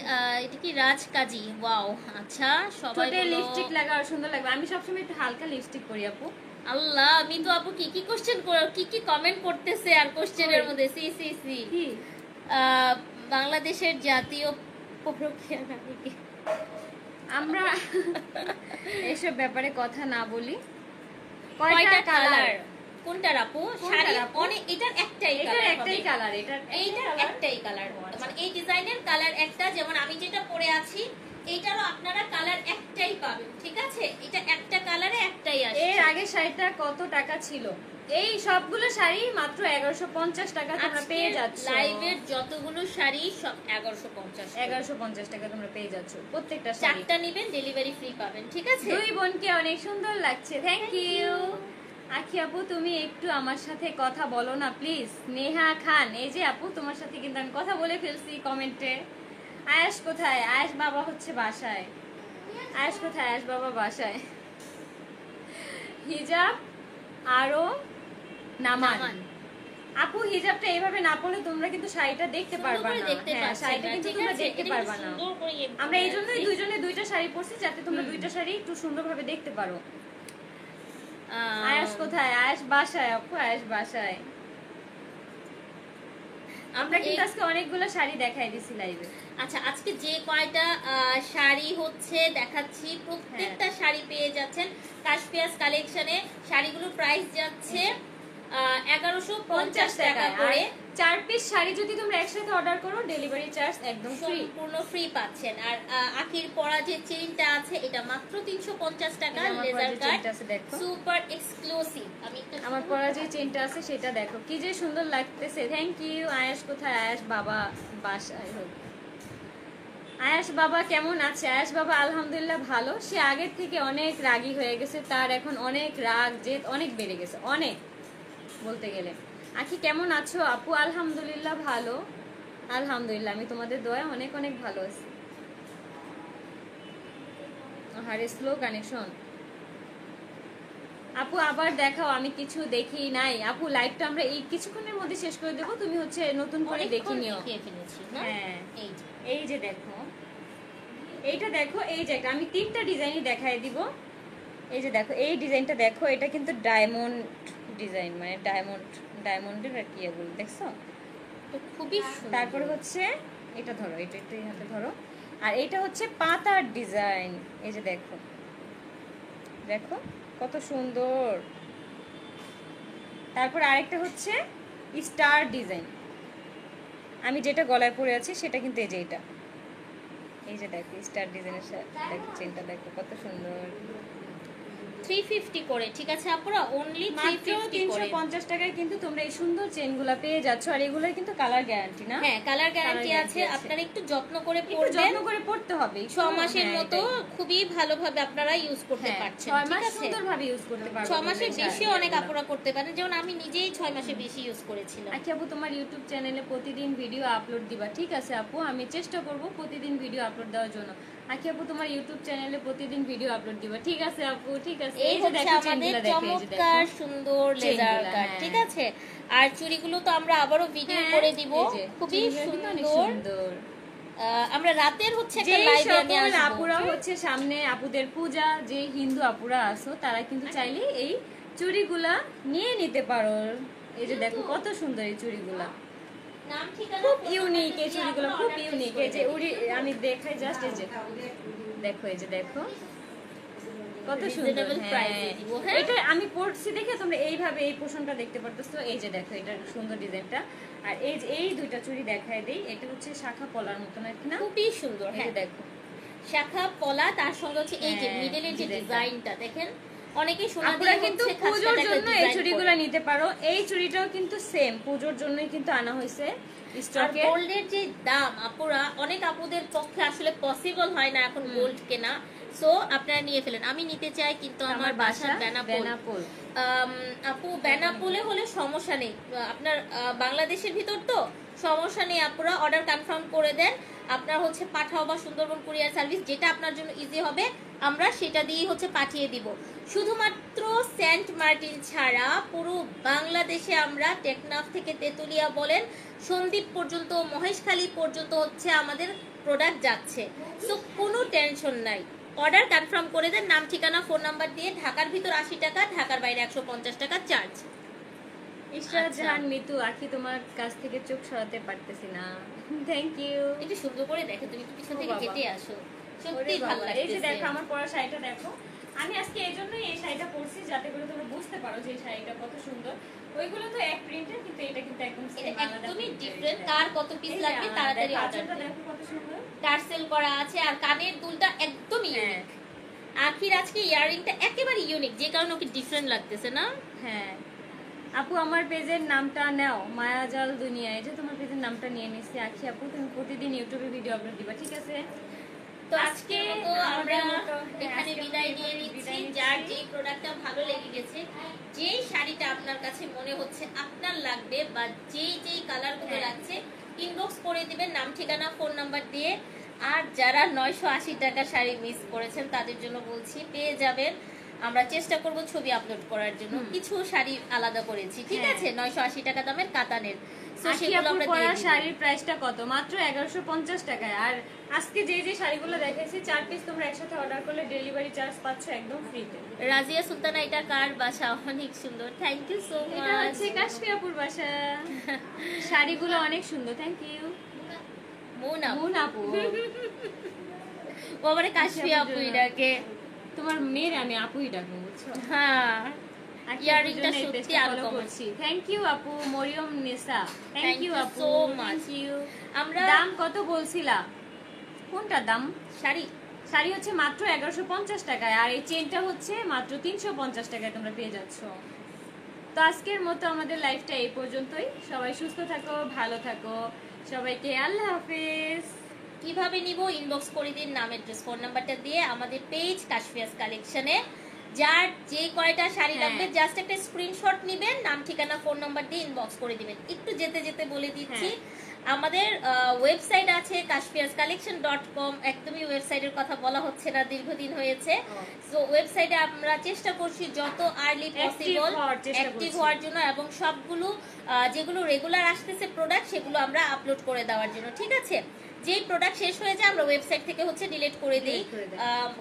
এটা কি রাজকাজি, ওয়াও। আচ্ছা সবাই ঠোঁটে বলো লিপস্টিক লাগা আর সুন্দর লাগবে। আমি সবসময় একটু হালকা লিপস্টিক পরি আপু। আল্লাহ, আমি তো আপু কি কি কোশ্চেন কি কি কমেন্ট করতেছে আর কোশ্চেনের মধ্যে সি সি সি। কি বাংলাদেশের জাতীয় পরকীয়া নারীকে আমরা এসব ব্যাপারে কথা না বলি। কয়টা কালার? কোনটার আপু? কোনটার শাড়ি আপু? অনেক, এটার একটাই এটার কালার, একটাই কালার, এটার একটাই কালার, মানে এই ডিজাইনের কালার একটা। যেমন আমি যেটা পরে আছি এইটারও আপনারা কালার একটাই পাবেন, ঠিক আছে? এটা একটা কালারে একটাই আসে। এর আগে শাড়িটা কত টাকা ছিল? এই সবগুলো শাড়ি মাত্র 1150 টাকা তোমরা পেয়ে যাচ্ছ। লাইভের যতগুলো শাড়ি সব 1150 1150 টাকা তোমরা পেয়ে যাচ্ছ প্রত্যেকটা শাড়ি। চারটা নেবেন ডেলিভারি ফ্রি পাবেন, ঠিক আছে? দুই বোনকে অনেক সুন্দর লাগছে, থ্যাংক ইউ। আখি আপু তুমি একটু আমার সাথে কথা বলো না প্লিজ। নেহা খান, এই যে আপু তোমার সাথে কিন্তু আমি কথা বলে ফেলছি কমেন্টে। আয়াস কোথায়? আয়াস বাবা হচ্ছে বাসায়। আয়াস কোথায়? আয়াস বাবা বাসায়। হিজাব আরো নামান। আপু হিজাবটা এইভাবে না পরলে তোমরা কিন্তু শাড়িটা দেখতে পারবা না। হ্যাঁ, শাড়িটা কিন্তু তোমরা দেখতে পারবা না। আমরা এই জন্যই দুইজনে দুইটা শাড়ি পরছি, যাতে তোমরা দুইটা শাড়ি একটু সুন্দরভাবে দেখতে পারো। আয়াস কোথায়? আয়াস বাসায় আপু, আয়াস বাসায়। আমরা কিন্তু আজকে অনেকগুলো শাড়ি দেখাই দিছি লাইভে। আচ্ছা আজকে যে কয়টা শাড়ি হচ্ছে দেখাচ্ছি, প্রত্যেকটা শাড়ি পেয়ে যাচ্ছেন কাশফিয়াস কালেকশনে। শাড়িগুলোর প্রাইস যাচ্ছে 1150 টাকা করে। 4 পিস শাড়ি যদি তোমরা একসাথে অর্ডার করো ডেলিভারি চার্জ একদম ফ্রি, সম্পূর্ণ ফ্রি পাচ্ছেন। আর আখির পরা যে চেইনটা আছে এটা মাত্র 350 টাকা, লেজার কাট সুপার এক্সক্লুসিভ। আমি আমার পরা যে চেইনটা আছে সেটা দেখো কি যে সুন্দর লাগতেছে। Thank you. আয়াস কোথায়? আয়াস বাবা বাসায় হোক। আয়াস বাবা কেমন আছে? আয়াস বাবা আলহামদুলিল্লাহ ভালো। সে আগের থেকে অনেক রাগী হয়ে গেছে, তার এখন অনেক রাগ জেদ অনেক বেড়ে গেছে, অনেক বলতে গেলে। আখি কেমন আছো? আপু আলহামদুলিল্লাহ ভালো, আলহামদুলিল্লাহ আমি তোমাদের দোয়ায় অনেক অনেক ভালো আছি। আরে স্লো কানেকশন। আপু আবার দেখাও, আমি কিছু দেখি নাই। আপু লাইভটা আমরা এই কিছুক্ষণের মধ্যে শেষ করে দেবো, তুমি হচ্ছে নতুন করে দেখে নিও। হ্যাঁ এই যে দেখো, এইটা দেখো, এই যে আমি 3টা ডিজাইনই দেখাই দিব। এই যে দেখো এই ডিজাইনটা দেখো, এটা কিন্তু ডায়মন্ড ডিজাইন, মানে ডায়মন্ডের আর কি এগুলো দেখছো তো খুবই সুন্দর। তারপরে হচ্ছে এটা ধরো, এটা একটু হাতে ধরো। আর এটা হচ্ছে পাতার ডিজাইন, এই যে দেখো দেখো কত সুন্দর। তারপর আরেকটা হচ্ছে স্টার ডিজাইন, আমি যেটা গলায় পরে আছি সেটা কিন্তু এই যে এটা, এই যে দেখো স্টার ডিজাইনের সাথে দেখো চেনটা দেখো কত সুন্দর। 350 করে, ঠিক আছে আপুরা? অনলি 350 করে। 350 টাকায় কিন্তু তোমরা এই সুন্দর চেনগুলো পেয়ে যাচ্ছ। আর এগুলোর কিন্তু কালার গ্যারান্টি না? হ্যাঁ কালার গ্যারান্টি আছে। আপনারা একটু যত্ন করে একটু পরবেন, যত্ন করে পড়তে হবে। 6 মাসের মতো খুবই ভালোভাবে আপনারা ইউজ করতে পারছেন, 6 ঠিক মাস আছে? সুন্দরভাবে ইউজ করতে পারবে। 6 মাসের বেশি অনেক আপুরা করতে পারেন, যেমন আমি নিজেই 6 মাসের বেশি ইউজ করেছিলাম। আচ্ছা আপু তোমার ইউটিউব চ্যানেলে প্রতিদিন ভিডিও আপলোড দিবা? ঠিক আছে আপু, আমি চেষ্টা করব প্রতিদিন ভিডিও আপলোড দেওয়ার জন্য। আচ্ছা আপু তোমার ইউটিউব চ্যানেলে প্রতিদিন ভিডিও আপলোড দিবা? ঠিক আছে আপু, ঠিক আছে। এই যে দেখো আমাদের চমৎকার সুন্দর লেজার কাট, ঠিক আছে? আর চুড়িগুলো তো আমরা আবারও ভিডিও করে দিব, খুবই সুন্দর। আমরা রাতের হচ্ছে একটা যে লাইভে আমি সকল আসবো। আপুরা হচ্ছে সামনে আপুদের পূজা, যে হিন্দু আপুরা আছো তারা কিন্তু চাইলে এই চুড়িগুলা নিয়ে নিতে পারো। এই যে দেখো কত সুন্দর এই চুড়িগুলা, নাম ঠিকানা খুব phone ইউনিক number এই দিয়ে চুড়িগুলো, আপনারা খুব order ইউনিক। place এই যে করে উড়ি আমি দেখাই জাস্ট, এই যে দেখো, এই যে দেখো কত সুন্দর। Reasonable price এ দিব, হ্যাঁ? এটা আমি পরছি দেখে তোমরা এইভাবে এই পোষণটা দেখতে পারতেছো। এই যে দেখো এটার সুন্দর ডিজাইনটা। আর এই যে এই দুইটা চুড়ি দেখায় দেই, এটা হচ্ছে শাখা পলার মতন আর কি না, খুবই সুন্দর। এই যে হ্যাঁ, দেখো শাখা পলা, তার সঙ্গে হচ্ছে এই যে হ্যাঁ, মিডলের যে ডিজাইনটা। ডিজাইনটা দেখেন, অনেকেই সোনা আপনারা দিয়ে কিন্তু হচ্ছে খাস পুজোর কাটা একটা জন্য এই ডিজাইন চুড়িগুলো করে। নিতে পারো। এই চুড়িটাও কিন্তু সেম পুজোর জন্যই কিন্তু আনা হয়েছে আর স্টকে। গোল্ডের যে দাম আপুরা, অনেক আপুদের পক্ষে আসলে পসিবল হয় না এখন গোল্ড কেনা, সো আপনারা নিয়ে ফেলেন। আমি নিতে চাই কিন্তু আমার বাসা বেনাপোল। বেনাপোল। আপু বেনাপোলে হলে সমস্যা নেই, আপনার বাংলাদেশের ভিতর তো সমস্যা নেই, আপুরা অর্ডার কনফার্ম করে দেন। আপনার হচ্ছে পাঠাও বা সুন্দরবন কুরিয়ার সার্ভিস, যেটা আপনার জন্য ইজি হবে আমরা সেটা দিয়েই হচ্ছে পাঠিয়ে দিব। শুধুমাত্র সেন্ট মার্টিন ছাড়া পুরো বাংলাদেশে আমরা টেকনাফ থেকে তেতুলিয়া বলেন সন্দ্বীপ পর্যন্ত, মহেশখালী পর্যন্ত হচ্ছে আমাদের প্রোডাক্ট যাচ্ছে, সো কোনো টেনশন নাই। অর্ডার কনফার্ম করে দেন, নাম ঠিকানা ফোন নাম্বার দিয়ে। ঢাকার ভিতর 80 টাকা, ঢাকার বাইরে 150 টাকা চার্জ। ইশরাত আচ্ছা। জাহান মিতু, আখি তোমার কাছ থেকে চোখ সরাতে পারতেছি না। Thank you. একটু সুন্দর করে দেখো, তুমি কি পিছন থেকে বাবা। কেটে আসো, সত্যি ওরে ভালো বাবা, এই যে লাগছে। দেখো আমার পরা শাড়িটা দেখো। আমি আজকে এই জন্যই এই শাড়িটা পরছি যাতে করে তোমরা বুঝতে পারো যে এই শাড়িটা কত সুন্দর। ওইগুলো তো এক প্রিন্টের, কিন্তু এটা কিন্তু একদম এটা same আলাদা একদমই print এর। ডিফারেন্ট। কার কত পিস এই যে লাগবে তাড়াতাড়ি দেখো, অর্ডার আঁচলটা দেন। দেখো কত সুন্দর। টার্সেল করা আছে, আর কানের দুলটা একদমই হ্যাঁ। ইউনিক। আখির আজকে ইয়াররিংটা একেবারে ইউনিক, যে কারণে ওকে ডিফারেন্ট লাগতেছে না। হ্যাঁ আপু, আমার পেজের নামটা নাও, মায়াজাল দুনিয়া। এই যে তোমার পেজের নামটা নিয়ে নিচ্ছি আখি আপু, তুমি প্রতিদিন ইউটিউবে ভিডিও আপলোড দিবা, ঠিক আছে? তো আজকে তো আমরা এখানে আজকে বিদায় আমরা নিয়ে এখানে নিচ্ছি। বিদায় নিচ্ছি। যার যে প্রোডাক্টটা ভালো লেগে গেছে, যেই শাড়িটা আপনার কাছে মনে হচ্ছে আপনার লাগবে, বা যেই কালারগুলো হ্যাঁ। লাগছে, ইনবক্স করে দিবেন নাম ঠিকানা ফোন নাম্বার দিয়ে। আর যারা 980 টাকা শাড়ি মিস করেছেন তাদের জন্য বলছি পেয়ে যাবেন। আমরা চেষ্টা করব ছবি আপলোড করার জন্য, কিছু শাড়ি আলাদা করেছি, ঠিক হ্যাঁ। আছে, 980 টাকা দামের কাতানের। So আখি সেগুলো আপুর আমরা পরা দিয়ে দিব। শাড়ির প্রাইসটা কত? মাত্র 1150 টাকায়। আর আজকে যে যে শাড়িগুলো দেখাইছি 4 পিস তোমরা একসাথে অর্ডার করলে ডেলিভারি চার্জ পাচ্ছ একদম ফ্রিতে। রাজিয়া সুলতানা, এটা কার বাসা? অনেক সুন্দর, থ্যাংক ইউ সো এটা মাচ। হচ্ছে কাশফি আপুর বাসা। শাড়িগুলো অনেক সুন্দর, থ্যাংক ইউ। মুন আপু, মুন আপু, ও আমারে কাশফি আপু ডাকে। তোমার মেয়ের আমি আপুই ডাকবো, বুঝছো? হ্যাঁ, আখি আপুর ইয়াররিংটা জন্য এই সত্যি পেজটা আরো follow কমন। করছি। থ্যাংক ইউ আপু Mariyam Nesa, thank Thank you you আপু, so much. Thank you. আমরা দাম কত বলছিলা? কোনটা দাম? শাড়ি শাড়ি হচ্ছে মাত্র 1150 টাকায়, আর এই চেনটা হচ্ছে মাত্র 350 টাকায় তোমরা পেয়ে যাচ্ছ। তো আজকের মতো আমাদের লাইফটা এই পর্যন্তই। সবাই সুস্থ থাকো, ভালো থাকো, সবাইকে আল্লাহ হাফেজ। কিভাবে নিব? ইনবক্স করে দিন নাম, অ্যাড্রেস, ফোন নাম্বারটা দিয়ে আমাদের পেজ কাশফিয়াস কালেকশনে। যার যে কয়টা শাড়ি হ্যাঁ। লাগবে জাস্ট একটা স্ক্রিনশট নেবেন, নাম ঠিকানা ফোন নাম্বার দিয়ে ইনবক্স করে দিবেন। একটু যেতে যেতে বলে দিচ্ছি, আমাদের ওয়েবসাইট আছে kashfiascollection.com। একদমই ওয়েবসাইটের কথা বলা হচ্ছে না, দীর্ঘদিন হয়েছে। সো ওয়েবসাইটে আমরা চেষ্টা করছি যত আর্লি পসিবল অ্যাক্টিভ হওয়ার জন্য, এবং সবগুলো যেগুলো রেগুলার আসতেছে প্রোডাক্ট সেগুলো আমরা আপলোড করে দেওয়ার জন্য, ঠিক আছে? যেই প্রোডাক্ট শেষ হয়ে যায় আমরা ওয়েবসাইট থেকে হচ্ছে ডিলিট করে দিই,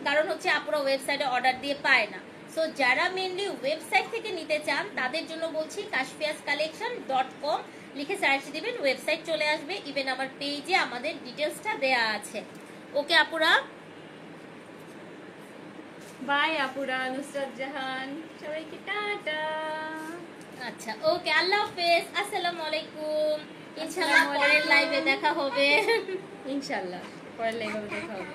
কারণ হচ্ছে আপনারা ওয়েবসাইটে অর্ডার দিয়ে পায় না। সো যারা মেইনলি ওয়েবসাইট থেকে নিতে চান তাদের জন্য বলছি kashfiascollection.com লিখে সার্চ দিবেন, ওয়েবসাইট চলে আসবে। ইভেন আমার পেজে আমাদের ডিটেলসটা দেয়া আছে। ওকে আপুরা, বাই আপুরা, নুসরাত জাহান, সবাইকে টাটা। আচ্ছা ওকে, আল্লাহ হাফেজ, আসসালামু আলাইকুম। ইনশাআল্লাহ পরের লাইভে দেখা হবে। ইনশাআল্লাহ পরের লাইভে দেখা হবে।